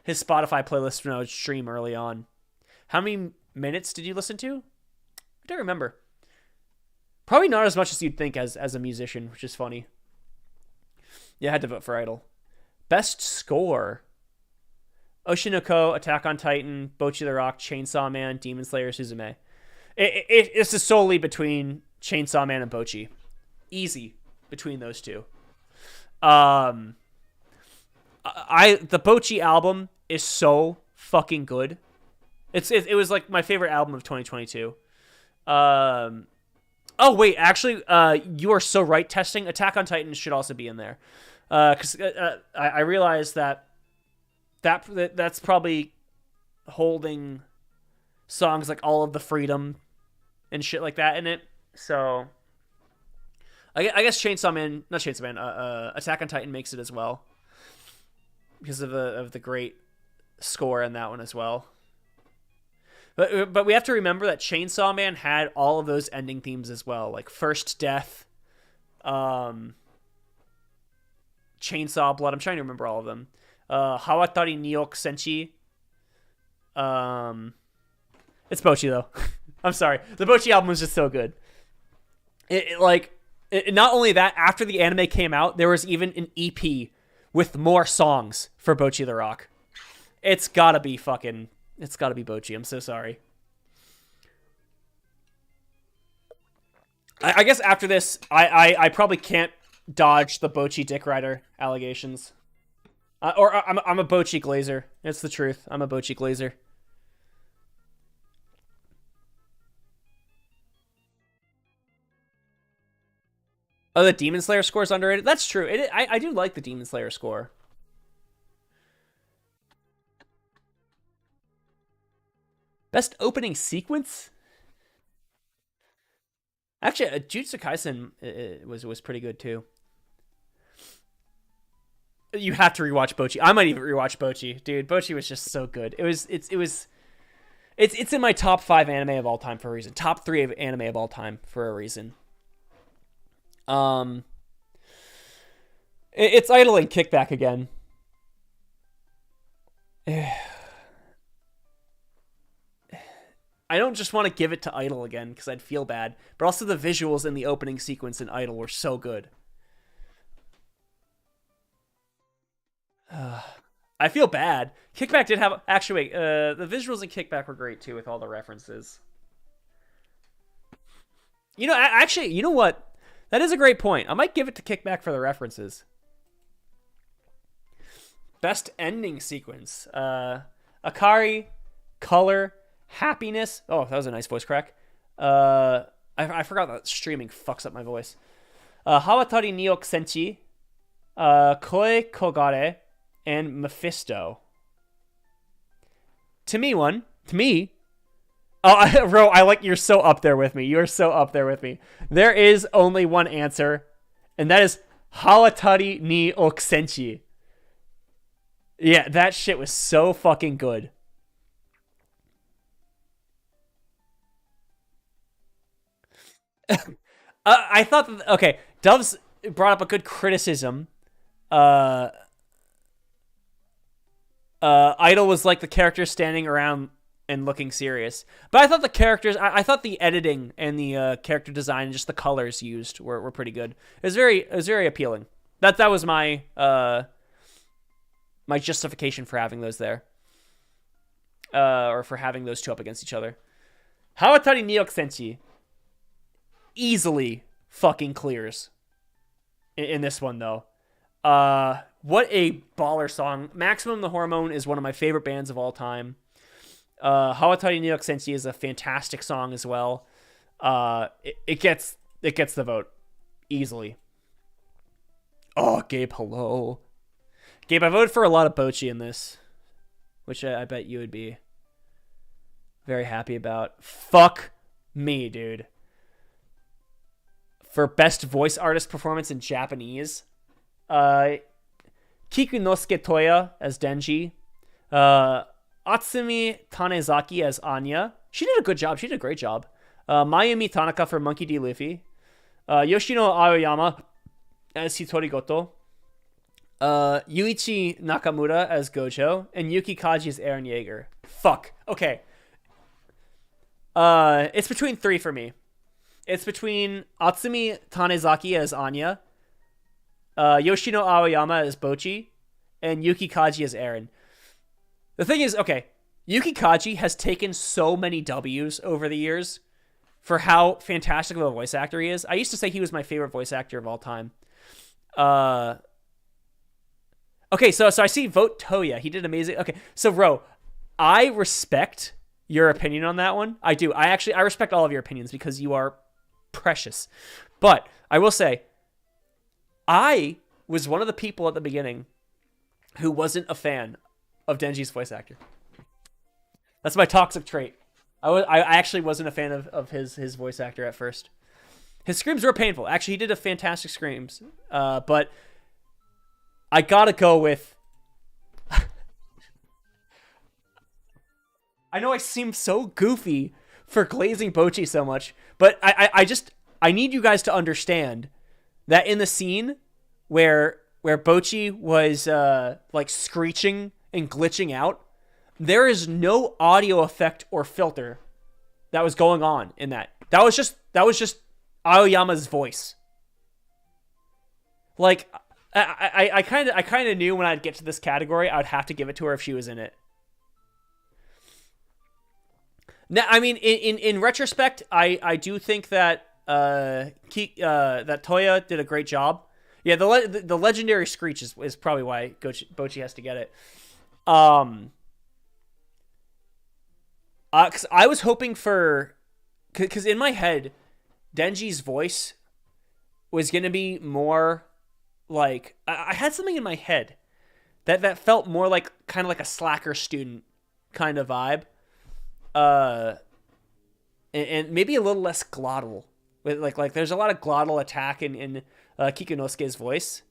Spotify playlist when I would stream early on. How many minutes did you listen to? I don't remember. Probably not as much as you'd think as a musician, which is funny. Yeah, I had to vote for Idol. Best score. Oshinoko, Attack on Titan, Bocchi the Rock, Chainsaw Man, Demon Slayer, Suzume. This is solely between Chainsaw Man and Bocchi. Easy between those two. The Bocchi album is so fucking good. It was like my favorite album of 2022. Oh wait, actually, you are so right. Testing Attack on Titan should also be in there, because I realized that's probably holding songs like All of the Freedom and shit like that in it. So I guess Attack on Titan makes it as well because of the great score in that one as well. But we have to remember that Chainsaw Man had all of those ending themes as well, like First Death, Chainsaw Blood. I'm trying to remember all of them. Hawatari Niok Senshi. It's Bocchi though. I'm sorry. The Bocchi album was just so good. Not only that, after the anime came out, there was even an EP with more songs for Bocchi the Rock. It's gotta be Bocchi. I'm so sorry. I guess after this, I probably can't dodge the Bocchi Dick Rider allegations. Or I'm a Bocchi glazer. It's the truth. I'm a Bocchi glazer. Oh, the Demon Slayer score is underrated? That's true. I do like the Demon Slayer score. Best opening sequence? Actually, Jujutsu Kaisen was pretty good too. You have to rewatch Bocchi. I might even rewatch Bocchi, dude. Bocchi was just so good. It's in my top 5 anime of all time for a reason. Top 3 of anime of all time for a reason. It's idling Kickback again. I don't just want to give it to Idol again because I'd feel bad, but also the visuals in the opening sequence in Idol were so good. I feel bad. Kickback did have actually the visuals in Kickback were great too with all the references. You know, actually, you know what? That is a great point. I might give it to Kickback for the references. Best ending sequence. Akari, Color, Happiness. Oh, that was a nice voice crack. I forgot that streaming fucks up my voice. Hawatari ni Senchi, Koi Kogare, and Mephisto. To me, oh, Ro, I like you're so up there with me. You're so up there with me. There is only one answer, and that is Hawatari ni Senchi. Yeah, that shit was so fucking good. I thought that, okay, Doves brought up a good criticism. Idol was like the characters standing around and looking serious, but I thought the characters, I thought the editing and the character design and just the colors used were pretty good. It was very appealing. That was my my justification for having those there, or for having those two up against each other. Hawatari ni Senshi easily fucking clears in this one though. What a baller song. Maximum the Hormone is one of my favorite bands of all time. Hawatari ni Senshi is a fantastic song as well. It gets the vote easily. Oh, Gabe, hello. Gabe, I voted for a lot of Bocchi in this, which I bet you would be very happy about. Fuck me, dude. For best voice artist performance in Japanese, Kikunosuke Toya as Denji, Atsumi Tanezaki as Anya. She did a good job. She did a great job. Mayumi Tanaka for Monkey D. Luffy. Yoshino Aoyama as Hitori Goto. Yuichi Nakamura as Gojo. And Yuki Kaji as Eren Yeager. Fuck. Okay. It's between 3 for me. It's between Atsumi Tanezaki as Anya, Yoshino Aoyama as Bocchi, and Yuki Kaji as Eren. The thing is, okay, Yuki Kaji has taken so many W's over the years for how fantastic of a voice actor he is. I used to say he was my favorite voice actor of all time. Okay, so I see vote Toya. He did amazing. Okay, so Ro, I respect your opinion on that one. I do. I respect all of your opinions because you are precious. But I will say, I was one of the people at the beginning who wasn't a fan of Denji's voice actor. That's my toxic trait. I actually wasn't a fan of his voice actor at first. His screams were painful. Actually, he did a fantastic screams. But I gotta go with... I know I seem so goofy for glazing Bocchi so much, but I need you guys to understand that in the scene where Bocchi was like screeching and glitching out, there is no audio effect or filter that was going on in that. That was just Aoyama's voice. Like I kind of knew when I'd get to this category, I would have to give it to her if she was in it. Now, I mean, in retrospect, I do think that that Toya did a great job. Yeah, the legendary screech is probably why Bocchi has to get it. 'Cause I was hoping for, because in my head, Denji's voice was gonna be more like, I had something in my head that felt more like kind of like a slacker student kind of vibe. And maybe a little less glottal with like there's a lot of glottal attack in Kikunosuke's voice.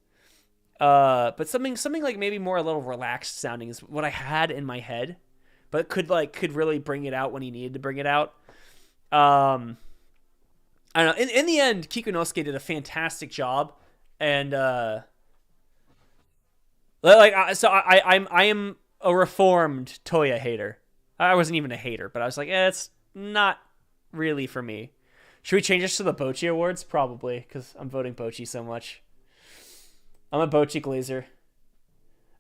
But something like maybe more a little relaxed sounding is what I had in my head, but could really bring it out when he needed to bring it out. I don't know. In the end, Kikunosuke did a fantastic job, and I am a reformed Toya hater. I wasn't even a hater, but I was like, it's not really for me. Should we change this to the Bocchi Awards? Probably, because I'm voting Bocchi so much. I'm a Bocchi glazer.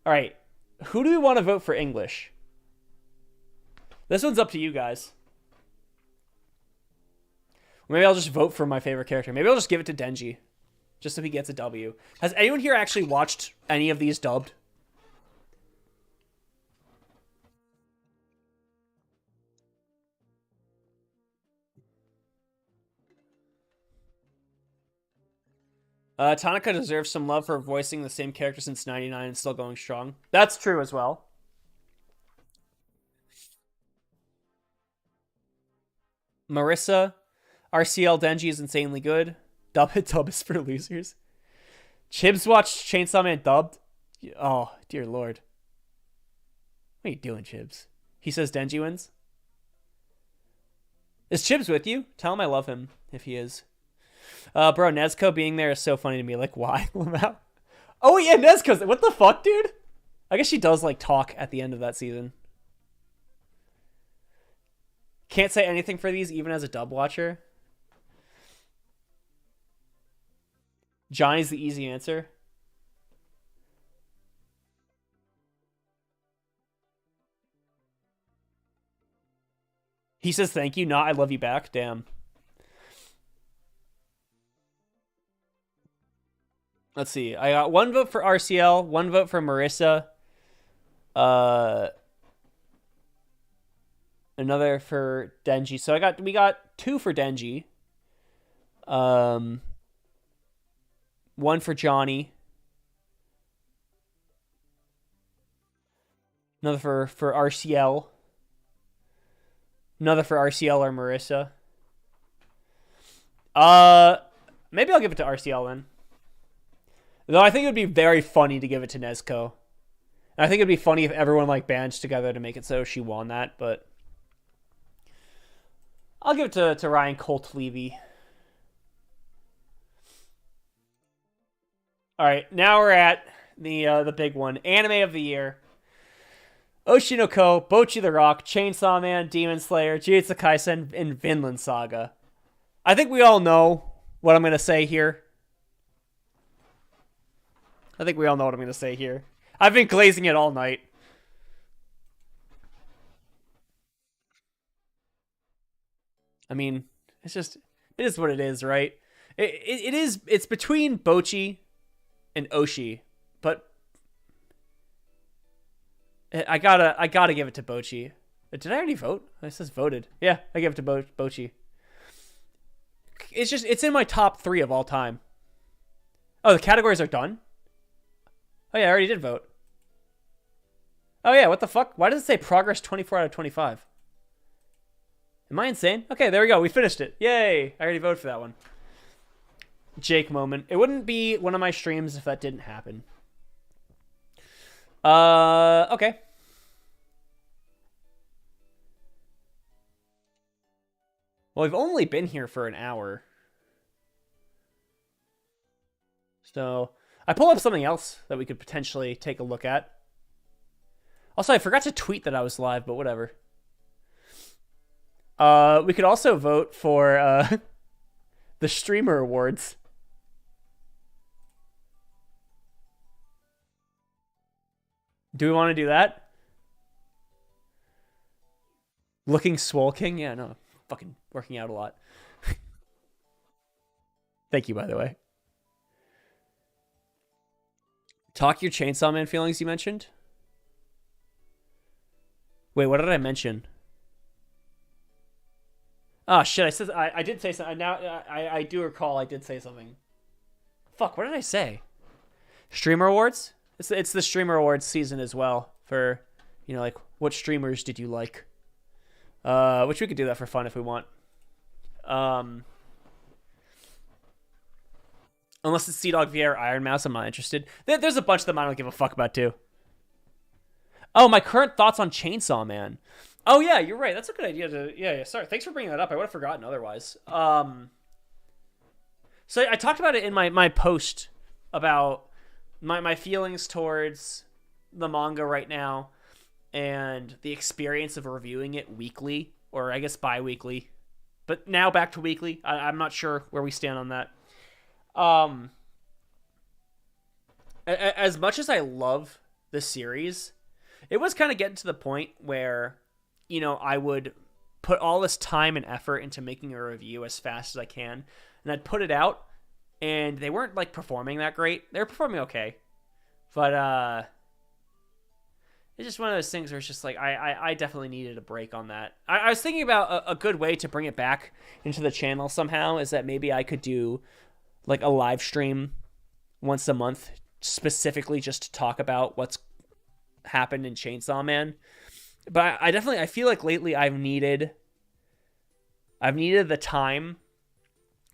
All right, who do we want to vote for English? This one's up to you guys. Maybe I'll just vote for my favorite character. Maybe I'll just give it to Denji, just so he gets a W. Has anyone here actually watched any of these dubbed? Tanaka deserves some love for voicing the same character since '99 and still going strong. That's true as well. Marissa, RCL Denji is insanely good. Dub is for losers. Chibs watched Chainsaw Man dubbed. Oh, dear lord. What are you doing, Chibs? He says Denji wins. Is Chibs with you? Tell him I love him, if he is. Bro, Nezuko being there is so funny to me. Like, why? Oh, yeah, Nezuko's... What the fuck, dude? I guess she does, like, talk at the end of that season. Can't say anything for these, even as a dub watcher. Johnny's the easy answer. He says thank you, not I love you back. Damn. Let's see. I got one vote for RCL, one vote for Marissa. Another for Denji. So we got two for Denji. One for Johnny. Another for RCL. Another for RCL or Marissa. Maybe I'll give it to RCL then. Though I think it would be very funny to give it to Nezuko. And I think it'd be funny if everyone like bands together to make it so she won that, but I'll give it to Ryan Colt Levy. All right, now we're at the big one, anime of the year. Oshinoko, Bocchi the Rock, Chainsaw Man, Demon Slayer, Jujutsu Kaisen, and Vinland Saga. I think we all know what I'm going to say here. I've been glazing it all night. I mean, it is what it is, right? It's between Bocchi and Oshi, but I gotta give it to Bocchi. Did I already vote? It says voted. Yeah, I give it to Bocchi. It's in my top 3 of all time. Oh, the categories are done? Oh yeah, I already did vote. Oh yeah, what the fuck? Why does it say progress 24 out of 25? Am I insane? Okay, there we go. We finished it. Yay! I already voted for that one. Jake moment. It wouldn't be one of my streams if that didn't happen. Okay. Well, we've only been here for an hour. So, I pulled up something else that we could potentially take a look at. Also, I forgot to tweet that I was live, but whatever. We could also vote for the Streamer Awards. Do we want to do that? Looking swole king? Yeah, no. Fucking working out a lot. Thank you, by the way. Talk your Chainsaw Man feelings you mentioned? Wait, what did I mention? Oh shit! I did say something. Now I do recall I did say something. Fuck! What did I say? Streamer awards? It's the streamer awards season as well. For like what streamers did you like? Which we could do that for fun if we want. Unless it's Sea Dog VA or Iron Mouse, I'm not interested. There's a bunch of them I don't give a fuck about too. Oh, my current thoughts on Chainsaw Man. Oh yeah, you're right. That's a good idea to. Yeah. Sorry, thanks for bringing that up. I would have forgotten otherwise. So I talked about it in my post about my feelings towards the manga right now and the experience of reviewing it weekly, or I guess bi-weekly, but now back to weekly. I'm not sure where we stand on that. As much as I love the series, it was kind of getting to the point where, you know, I would put all this time and effort into making a review as fast as I can, and I'd put it out, and they weren't like performing that great. They were performing okay, but it's just one of those things where it's just like I definitely needed a break on that. I was thinking about a good way to bring it back into the channel somehow is that maybe I could do like a live stream once a month specifically just to talk about what's happened in Chainsaw Man. But I feel like lately I've needed the time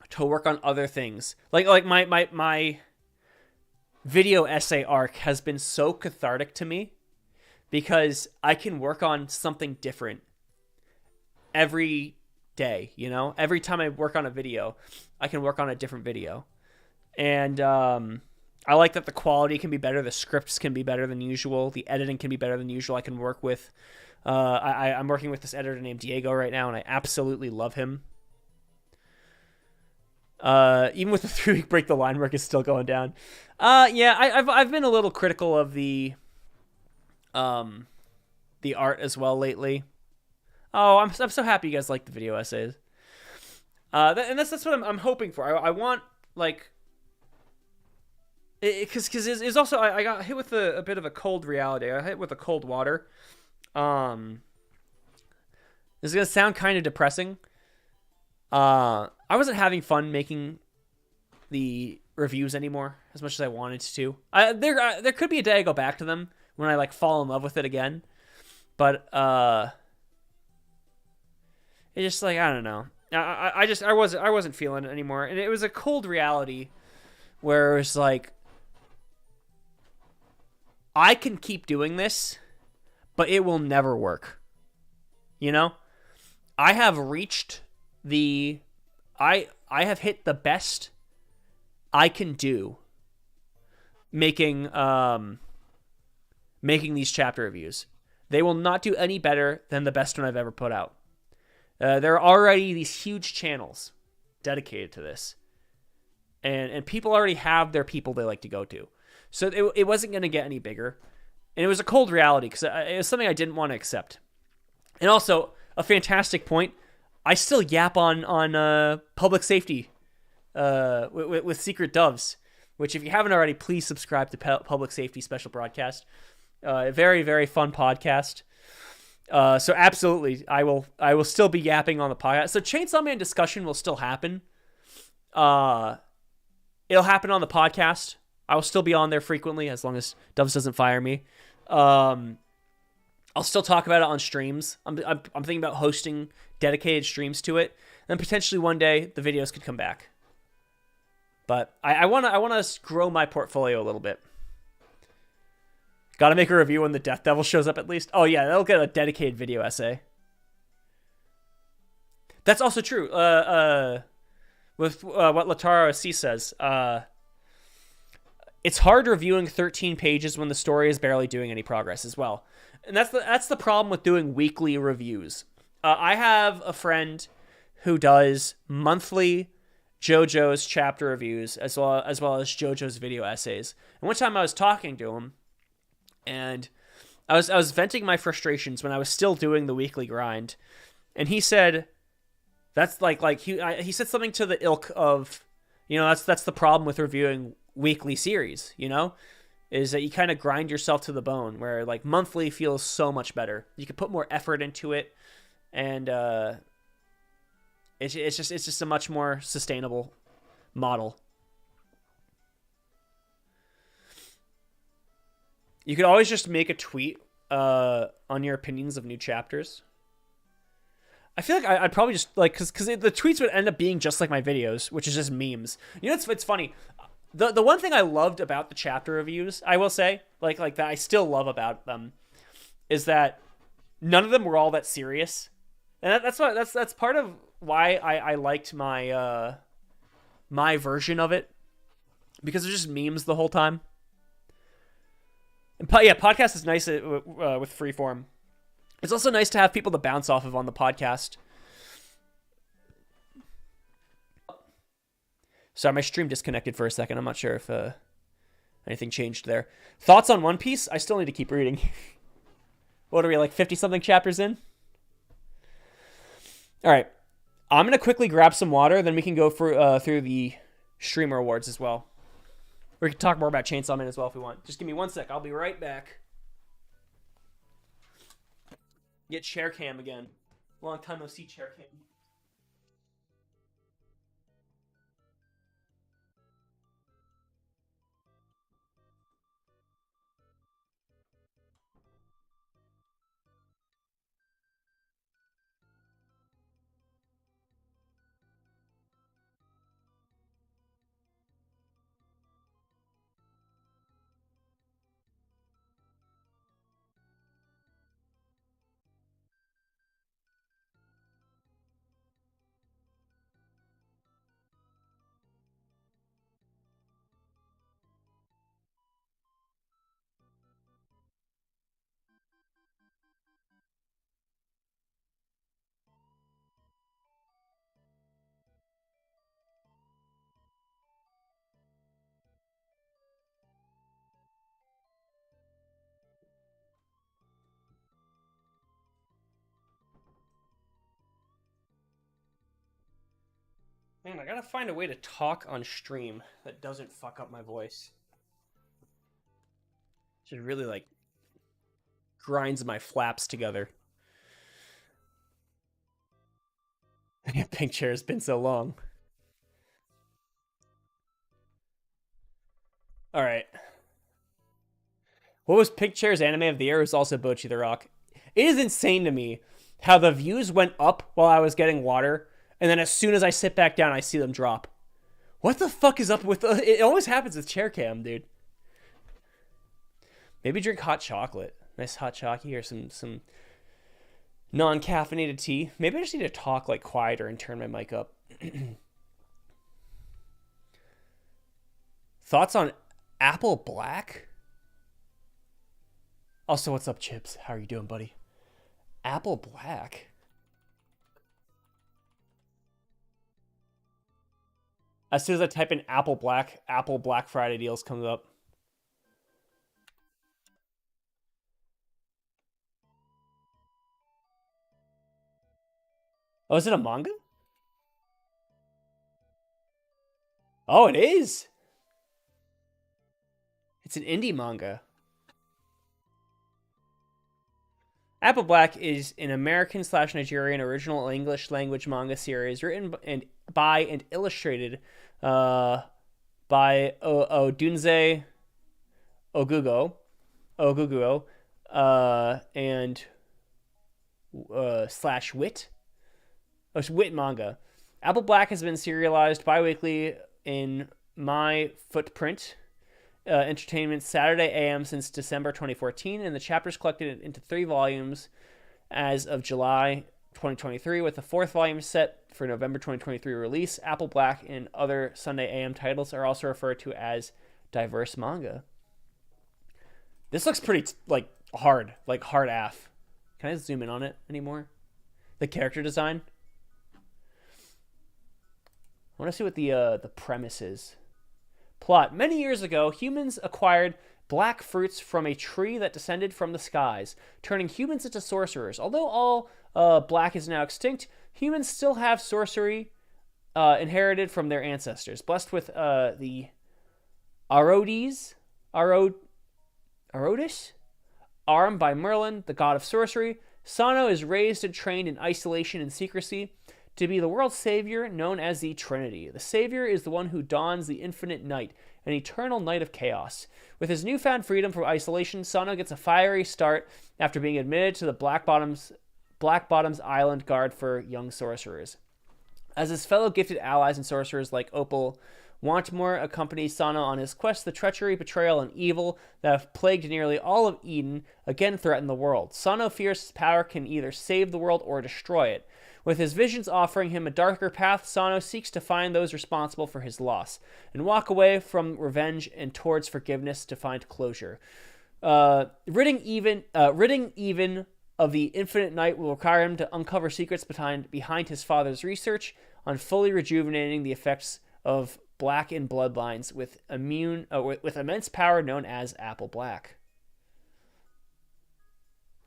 to work on other things. Like my video essay arc has been so cathartic to me because I can work on something different every day, you know? Every time I work on a video, I can work on a different video. And I like that the quality can be better, the scripts can be better than usual, the editing can be better than usual. I can work with I'm working with this editor named Diego right now, and I absolutely love him. Even with the 3-week break, the line work is still going down. Yeah, I've been a little critical of the art as well lately. Oh, I'm so happy you guys like the video essays. And that's what I'm hoping for. I want like, because it's also I got hit with a bit of a cold reality. I got hit with a cold water. This is gonna sound kind of depressing. I wasn't having fun making the reviews anymore as much as I wanted to. There could be a day I go back to them when I like fall in love with it again, but it's just like I don't know. I wasn't feeling it anymore, and it was a cold reality where it was like I can keep doing this, but it will never work. You know, I have reached I have hit the best I can do making these chapter reviews. They will not do any better than the best one I've ever put out. There are already these huge channels dedicated to this, and people already have their people they like to go to. So it wasn't going to get any bigger, and it was a cold reality because it was something I didn't want to accept. And also a fantastic point. I still yap on public safety with Secret Doves, which if you haven't already, please subscribe to Public Safety Special Broadcast. A very, very fun podcast. So absolutely, I will still be yapping on the podcast. So Chainsaw Man discussion will still happen. It'll happen on the podcast. I will still be on there frequently as long as Doves doesn't fire me. I'll still talk about it on streams. I'm thinking about hosting dedicated streams to it. And potentially one day the videos could come back. But I wanna grow my portfolio a little bit. Got to make a review when the Death Devil shows up at least. Oh yeah, that'll get a dedicated video essay. That's also true. With what Lataro C says, it's hard reviewing 13 pages when the story is barely doing any progress as well. And that's the problem with doing weekly reviews. I have a friend who does monthly JoJo's chapter reviews as well as JoJo's video essays. And one time I was talking to him, and I was venting my frustrations when I was still doing the weekly grind, and he said, "That's he said something to the ilk of, you know, that's the problem with reviewing weekly series, you know, is that you kind of grind yourself to the bone. Where like monthly feels so much better. You can put more effort into it, and it's just a much more sustainable model." You could always just make a tweet on your opinions of new chapters. I feel like I'd probably just like because the tweets would end up being just like my videos, which is just memes. You know, it's funny. The one thing I loved about the chapter reviews, I will say, like that I still love about them, is that none of them were all that serious, and that's part of why I liked my version of it, because it's just memes the whole time. And yeah, podcast is nice with freeform. It's also nice to have people to bounce off of on the podcast. Sorry, my stream disconnected for a second. I'm not sure if anything changed there. Thoughts on One Piece? I still need to keep reading. What are we, like 50-something chapters in? All right. I'm going to quickly grab some water, then we can go through the streamer awards as well. We can talk more about Chainsaw Man as well if we want. Just give me 1 sec. I'll be right back. Get chair cam again. Long time no see chair cam. Man, I gotta find a way to talk on stream that doesn't fuck up my voice. Just really, like, grinds my flaps together. Pink chair has been so long. All right. What was Pink Chair's anime of the year? It was also Bocchi the Rock. It is insane to me how the views went up while I was getting water, and then as soon as I sit back down, I see them drop. What the fuck is up with... It always happens with chair cam, dude. Maybe drink hot chocolate. Nice hot chocolate or some non-caffeinated tea. Maybe I just need to talk like quieter and turn my mic up. Thoughts on Apple Black? Also, what's up, Chips? How are you doing, buddy? Apple Black? As soon as I type in Apple Black Friday deals comes up. Oh, is it a manga? Oh, it is. It's an indie manga. Apple Black is an American/Nigerian original English language manga series written by and illustrated by Odunze Ogugo, and slash Wit. Oh, it's Wit manga. Apple Black has been serialized bi-weekly in My Footprint Entertainment Saturday AM since December 2014, and the chapters collected into 3 volumes as of July 2023, with the 4th volume set for November 2023 release. Apple Black and other Sunday AM titles are also referred to as diverse manga. This looks pretty hard AF. Can I zoom in on it anymore? The character design. I want to see what the premise is. Plot. Many years ago, humans acquired black fruits from a tree that descended from the skies, turning humans into sorcerers. Although all black is now extinct, humans still have sorcery inherited from their ancestors. Blessed with the Arodis, armed by Merlin, the god of sorcery, Sano is raised and trained in isolation and secrecy to be the world's savior, known as the Trinity. The savior is the one who dons the infinite night, an eternal night of chaos. With his newfound freedom from isolation, Sano gets a fiery start after being admitted to the Black Bottom's Island Guard for young sorcerers. As his fellow gifted allies and sorcerers like Opal Want more accompanies Sano on his quest. The treachery, betrayal, and evil that have plagued nearly all of Eden again threaten the world. Sano fears his power can either save the world or destroy it. With his visions offering him a darker path, Sano seeks to find those responsible for his loss and walk away from revenge and towards forgiveness to find closure. Ridding even of the infinite night will require him to uncover secrets behind his father's research on fully rejuvenating the effects of black in bloodlines with immense power known as Apple Black.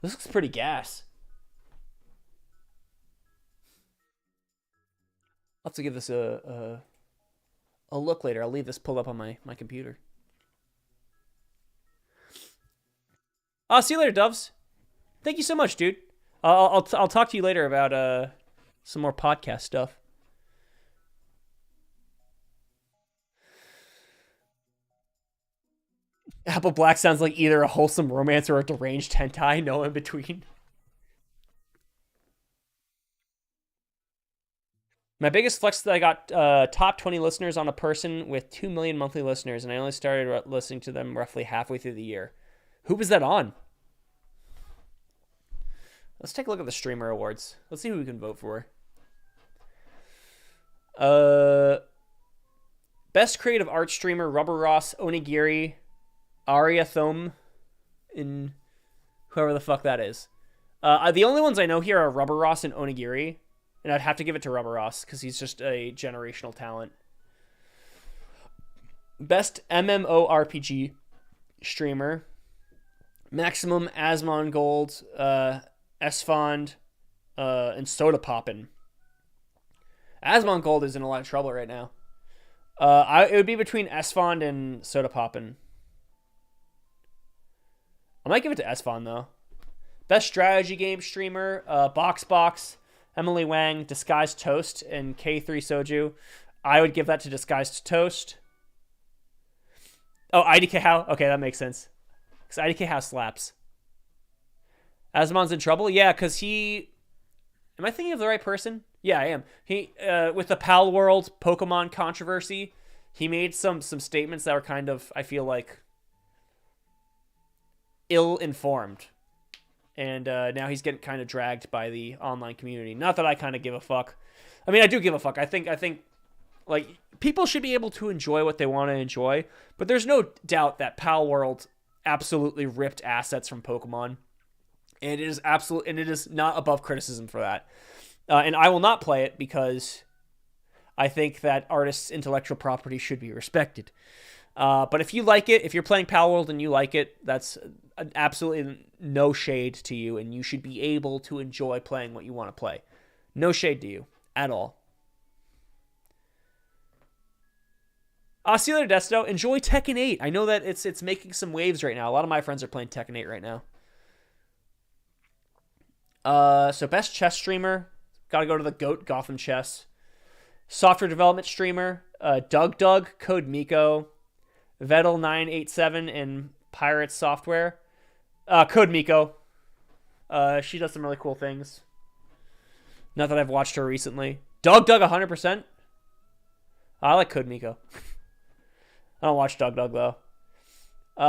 This looks pretty gas. I'll have to give this a look later. I'll leave this pulled up on my computer. See you later, Doves. Thank you so much, dude. I'll talk to you later about some more podcast stuff. Apple Black sounds like either a wholesome romance or a deranged hentai, no in between. My biggest flex is that I got top 20 listeners on a person with 2 million monthly listeners, and I only started listening to them roughly halfway through the year. Who was that on? Let's take a look at the streamer awards. Let's see who we can vote for. Best creative art streamer, Rubber Ross, Onigiri, Aria Thome, and whoever the fuck that is. The only ones I know here are Rubber Ross and Onigiri, and I'd have to give it to Rubber Ross because he's just a generational talent. Best MMORPG streamer, Maximum, Asmongold, Esfond, and Soda Poppin'. Asmongold is in a lot of trouble right now. It would be between Esfond and Soda Poppin'. I might give it to Esfond, though. Best strategy game streamer, Boxbox, Emily Wang, Disguised Toast, and K3 Soju. I would give that to Disguised Toast. Oh, IDK How? Okay, that makes sense. Because IDK How slaps. Asmon's in trouble? Yeah, because he... Am I thinking of the right person? Yeah, I am. He, with the Pal World Pokemon controversy, he made some statements that were kind of, I feel like, ill-informed. And now he's getting kind of dragged by the online community. Not that I kind of give a fuck. I mean, I do give a fuck. I think, like, people should be able to enjoy what they want to enjoy. But there's no doubt that Pal World absolutely ripped assets from Pokemon. And it is not above criticism for that. And I will not play it because I think that artists' intellectual property should be respected. But if you like it, if you're playing Pal World and you like it, that's absolutely no shade to you, and you should be able to enjoy playing what you want to play. No shade to you at all. See you later, Desto. Enjoy Tekken 8. I know that it's making some waves right now. A lot of my friends are playing Tekken 8 right now. So best chess streamer, gotta go to the GOAT, Gotham Chess. Software development streamer, Doug, Code Miko, Vettel987, and Pirates Software. Code Miko. She does some really cool things. Not that I've watched her recently. Doug, 100%. I like Code Miko. I don't watch Doug, though.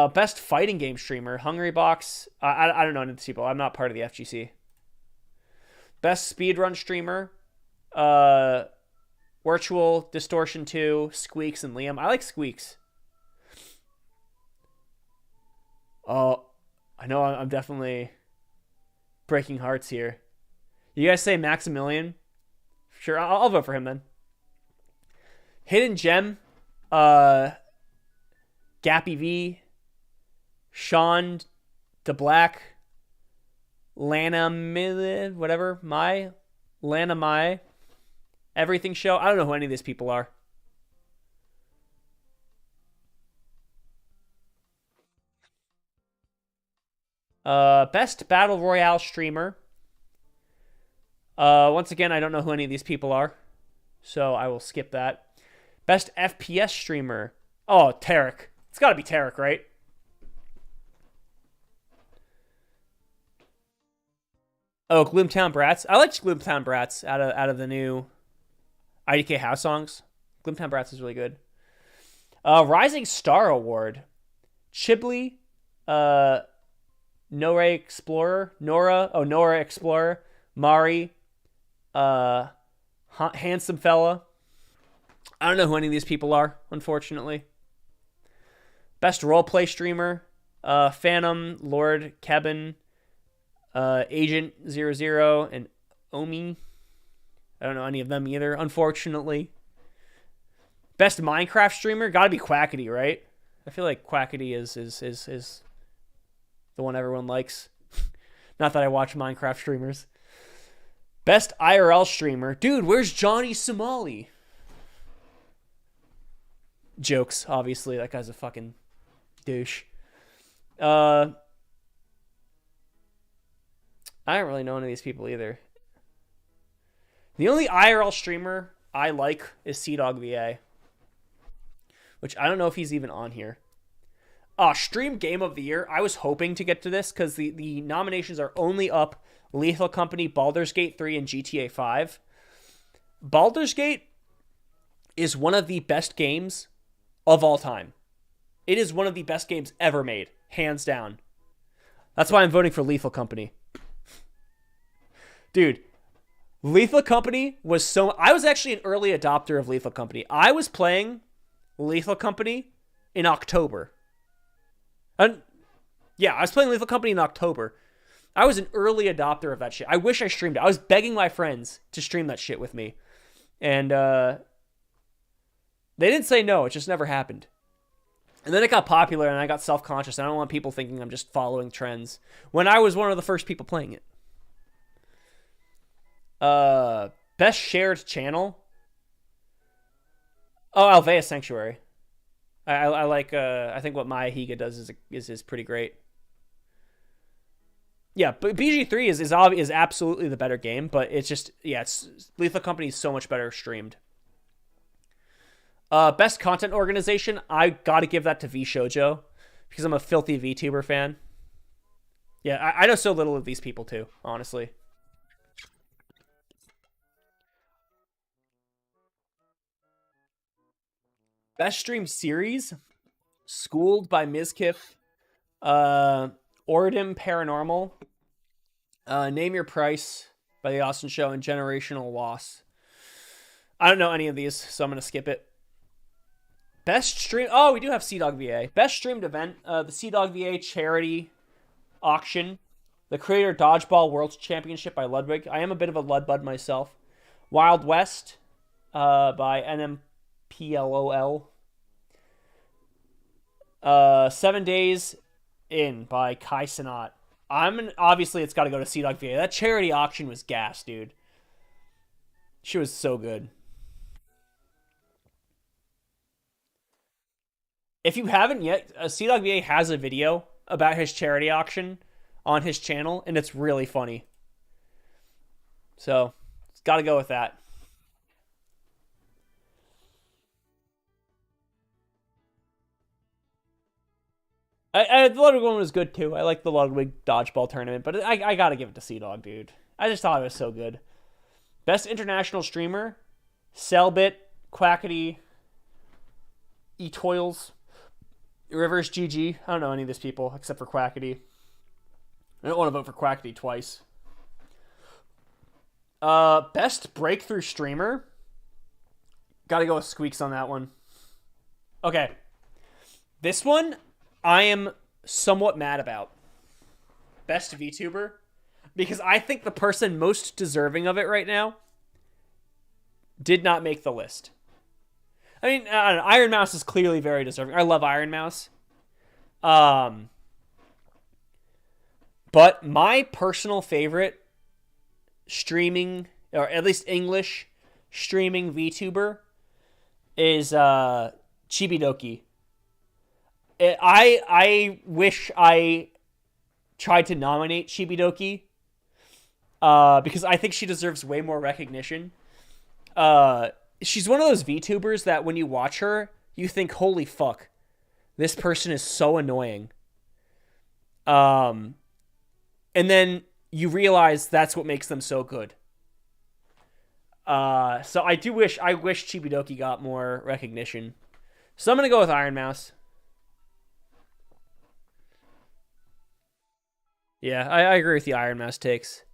Best fighting game streamer, Hungrybox. I don't know any of these people. I'm not part of the FGC. Best speedrun streamer, Virtual, Distortion 2, Squeaks, and Liam. I like Squeaks. Oh, I know I'm definitely breaking hearts here. You guys say Maximilian? Sure, I'll vote for him then. Hidden Gem, Gappy V, Sean DeBlack, Lana Mai, Everything Show. I don't know who any of these people are. Best Battle Royale streamer. Once again, I don't know who any of these people are, so I will skip that. Best FPS streamer. Oh, Tarek. It's got to be Tarek, right? Oh, Gloomtown Brats. I liked Gloomtown Brats out of the new IDK House songs. Gloomtown Brats is really good. Rising Star Award. Chibli, uh, Nora Explorer, Mari, uh, Handsome Fella. I don't know who any of these people are, unfortunately. Best roleplay streamer, Phantom, Lord Kevin, Agent 00, and Omi. I don't know any of them either, unfortunately. Best Minecraft streamer, gotta be Quackity, right? I feel like Quackity is the one everyone likes. Not that I watch Minecraft streamers. Best IRL streamer, dude. Where's Johnny Somali? Jokes, obviously. That guy's a fucking douche. I don't really know any of these people either. The only IRL streamer I like is CDogVA, which I don't know if he's even on here. Stream Game of the Year. I was hoping to get to this because the nominations are only up Lethal Company, Baldur's Gate 3, and GTA 5. Baldur's Gate is one of the best games of all time. It is one of the best games ever made, hands down. That's why I'm voting for Lethal Company. Dude, Lethal Company was so... I was actually an early adopter of Lethal Company. I was playing Lethal Company in October. Yeah, I was playing Lethal Company in October. I was an early adopter of that shit. I wish I streamed it. I was begging my friends to stream that shit with me. And they didn't say no. It just never happened. And then it got popular and I got self-conscious. I don't want people thinking I'm just following trends when I was one of the first people playing it. Best shared channel. Oh, Alvea Sanctuary. I like. I think what Maya Higa does is pretty great. Yeah, but BG3 is absolutely the better game, but it's just it's Lethal Company is so much better streamed. Best content organization, I gotta give that to VShojo because I'm a filthy VTuber fan. Yeah, I know so little of these people too, honestly. Best stream series, Schooled by Mizkif, Ordim Paranormal, Name Your Price by The Austin Show, and Generational Loss. I don't know any of these, so I'm going to skip it. Best stream... Oh, we do have CDogVA. Best streamed event, the CDogVA charity auction, the Creator Dodgeball World Championship by Ludwig. I am a bit of a Ludbud myself. Wild West by NMPLOL. 7 Days In by Kai Sanat. Obviously it's got to go to CDogVA. That charity auction was gas, dude. She was so good. If you haven't yet, CDogVA has a video about his charity auction on his channel, and it's really funny. So, it's got to go with that. The Ludwig one was good too. I like the Ludwig dodgeball tournament, but I gotta give it to CDog, dude. I just thought it was so good. Best international streamer, Selbit, Quackity, eToils, Rivers GG. I don't know any of these people except for Quackity. I don't want to vote for Quackity twice. Best breakthrough streamer. Gotta go with Squeaks on that one. Okay. This one I am somewhat mad about. Best VTuber. Because I think the person most deserving of it right now did not make the list. I mean, I don't know, Iron Mouse is clearly very deserving. I love Iron Mouse. But my personal favorite streaming, or at least English streaming VTuber is Chibidoki. I wish I tried to nominate Chibidoki because I think she deserves way more recognition. She's one of those VTubers that when you watch her, you think, holy fuck, this person is so annoying. And then you realize that's what makes them so good. So I wish Chibidoki got more recognition. So I'm going to go with Iron Mouse. Yeah, I agree with the Iron Mouse takes.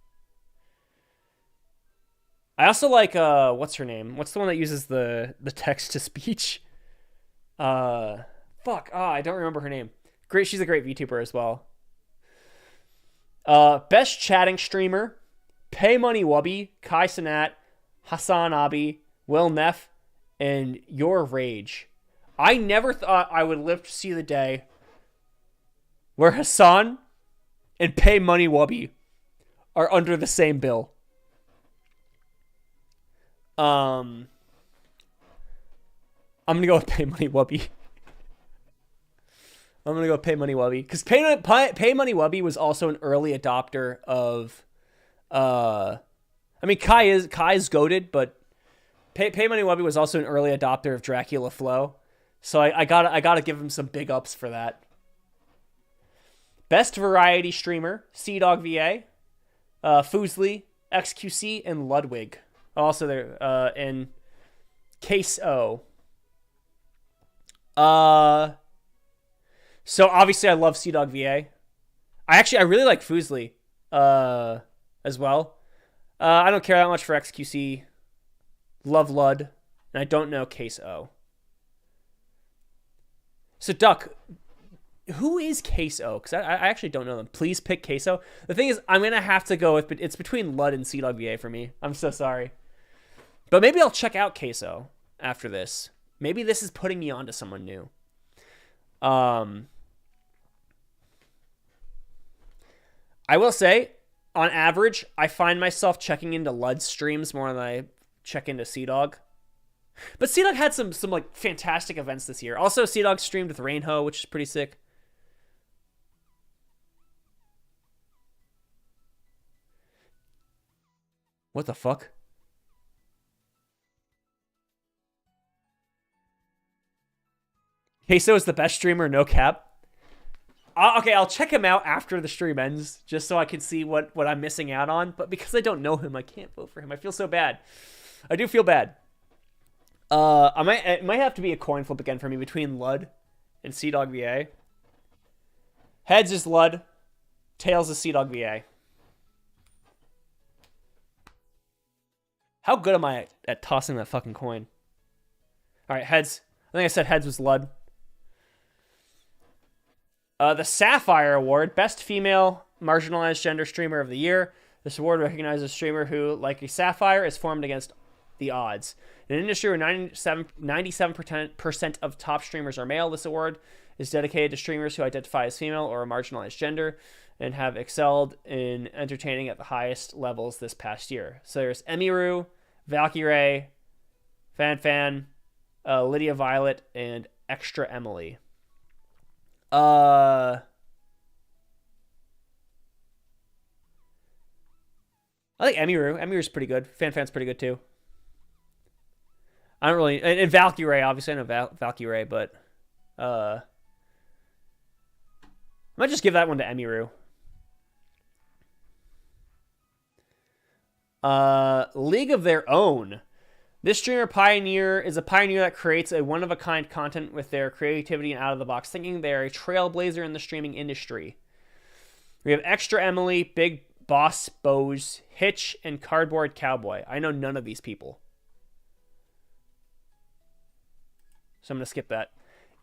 I also like what's her name? What's the one that uses the text to speech? Uh I don't remember her name. Great, she's a great VTuber as well. Best chatting streamer: Pay Money Wubby, Kai Cenat, Hassan Abi, Will Neff, and Your Rage. I never thought I would live to see the day where Hassan and Pay Money Wubby are under the same bill. I'm gonna go with Pay Money Wubby. I'm gonna go with Pay Money Wubby because Pay Money Wubby was also an early adopter of, I mean Kai's goated, but Pay Money Wubby was also an early adopter of Dracula Flow, so I gotta give him some big ups for that. Best variety streamer: CDawg VA, Foosley, XQC, and Ludwig. Also there, and Case O. So obviously I love CDawg VA. I really like Foosley, as well. I don't care that much for XQC. Love Lud, and I don't know Case O. So Duck, who is Case O? Because I actually don't know them. Please pick Case O. The thing is, I'm gonna have to go with, but it's between Lud and CDawg VA for me. I'm so sorry, but maybe I'll check out Case O after this. Maybe this is putting me on to someone new. I will say, on average, I find myself checking into Lud's streams more than I check into CDawg. But CDawg had some like fantastic events this year. Also, CDawg streamed with Rainho, which is pretty sick. What the fuck? Queso is the best streamer, no cap. Okay, I'll check him out after the stream ends, just so I can see what I'm missing out on. But because I don't know him, I can't vote for him. I feel so bad. I do feel bad. It might have to be a coin flip again for me between Lud and CDawg VA. Heads is Lud, tails is CDawg VA. How good am I at tossing that fucking coin? All right, heads. I think I said heads was Lud. The Sapphire Award, Best Female Marginalized Gender Streamer of the Year. This award recognizes a streamer who, like a sapphire, is formed against the odds. In an industry where 97% of top streamers are male, this award is dedicated to streamers who identify as female or a marginalized gender and have excelled in entertaining at the highest levels this past year. So there's Emiru, Valkyrae, Fan, Lydia Violet, and Extra Emily. I like Emiru. Emiru's pretty good. Fan's pretty good too. I don't really, and Valkyrae, obviously I know Valkyrae, but I might just give that one to Emiru. League of Their Own. This streamer is a pioneer that creates a one-of-a-kind content with their creativity and out-of-the-box thinking. They are a trailblazer in the streaming industry. We have Extra Emily, Big Boss Bose, Hitch, and Cardboard Cowboy. I know none of these people, so I'm going to skip that.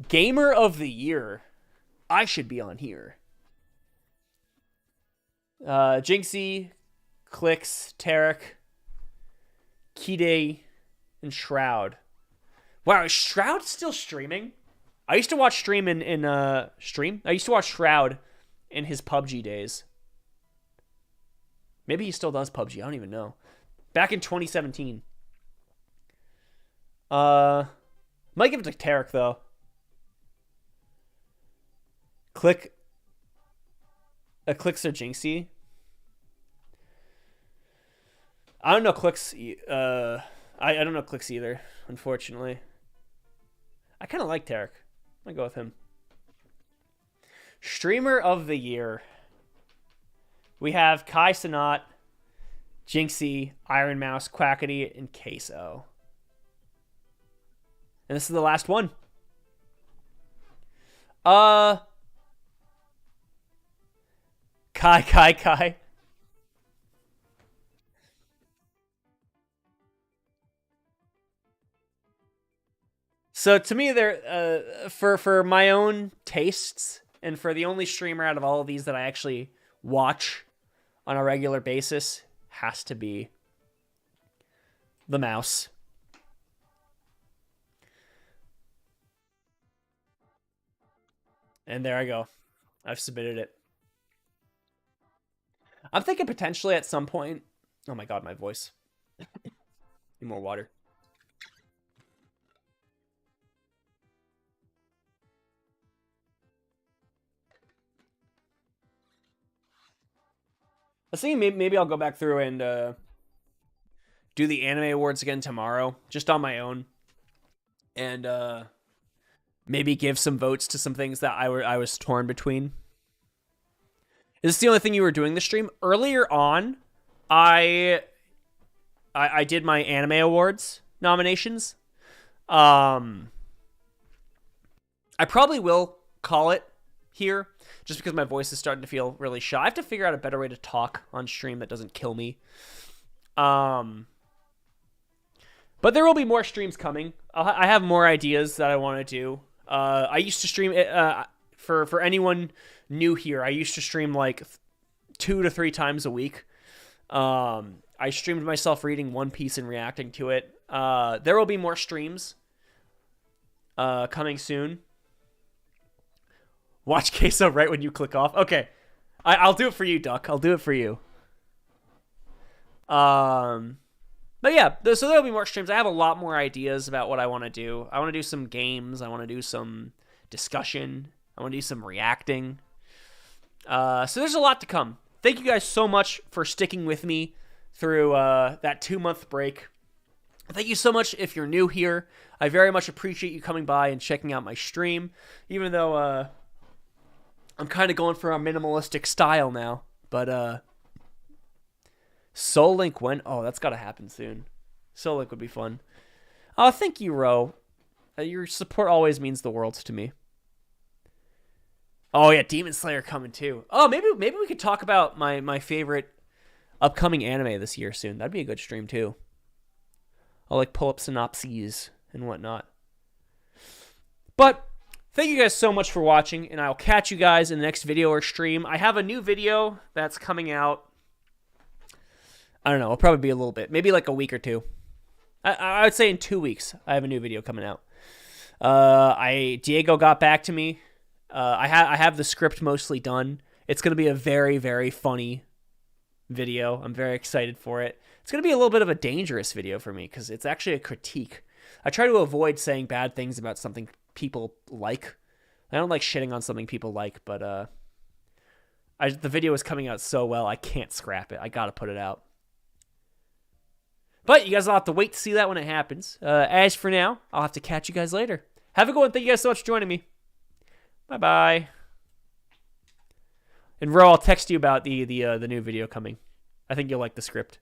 Gamer of the Year. I should be on here. Jinxie, Clicks, Tarek, Kide, and Shroud. Wow, is Shroud still streaming? I used to watch stream I used to watch Shroud in his PUBG days. Maybe he still does PUBG. I don't even know. Back in 2017. Might give it to Tarek though. Clicks or Jinxie. I don't know Clicks. I don't know Clicks either, unfortunately. I kind of like Tarek. I'm gonna go with him. Streamer of the Year. We have Kai Cenat, Jinxie, Iron Mouse, Quackity, and Queso. And this is the last one. Uh, Kai. So to me, they're for my own tastes and for the only streamer out of all of these that I actually watch on a regular basis has to be the mouse. And there I go. I've submitted it. I'm thinking potentially at some point. Oh my god, my voice. Need more water. I think maybe I'll go back through and do the anime awards again tomorrow, just on my own, and maybe give some votes to some things that I was torn between. Is this the only thing you were doing the stream? Earlier on, I did my anime awards nominations. I probably will call it here just because my voice is starting to feel really shy. I have to figure out a better way to talk on stream that doesn't kill me. But there will be more streams coming. I have more ideas that I want to do. I used to stream for anyone new here. I used to stream like 2 to 3 times a week. I streamed myself reading One Piece and reacting to it. There will be more streams coming soon. Watch Queso right when you click off. Okay, I'll do it for you, Duck. I'll do it for you. But yeah, so there'll be more streams. I have a lot more ideas about what I want to do. I want to do some games. I want to do some discussion. I want to do some reacting. So there's a lot to come. Thank you guys so much for sticking with me through that 2-month break. Thank you so much if you're new here. I very much appreciate you coming by and checking out my stream, even though I'm kind of going for a minimalistic style now. But Soul Link when? Oh, that's got to happen soon. Soul Link would be fun. Oh, thank you, Ro. Your support always means the world to me. Oh yeah, Demon Slayer coming too. Oh, maybe we could talk about my favorite upcoming anime this year soon. That'd be a good stream too. I'll like pull up synopses and whatnot. But thank you guys so much for watching, and I'll catch you guys in the next video or stream. I have a new video that's coming out. I don't know. It'll probably be a little bit. Maybe like a week or two. I would say in 2 weeks, I have a new video coming out. Diego got back to me. I have the script mostly done. It's going to be a very, very funny video. I'm very excited for it. It's going to be a little bit of a dangerous video for me because it's actually a critique. I try to avoid saying bad things about something people like. I don't like shitting on something people like, but the video is coming out so well, I can't scrap it. I got to put it out. But you guys will have to wait to see that when it happens. As for now, I'll have to catch you guys later. Have a good one. Thank you guys so much for joining me. Bye-bye. And Ro, I'll text you about the new video coming. I think you'll like the script.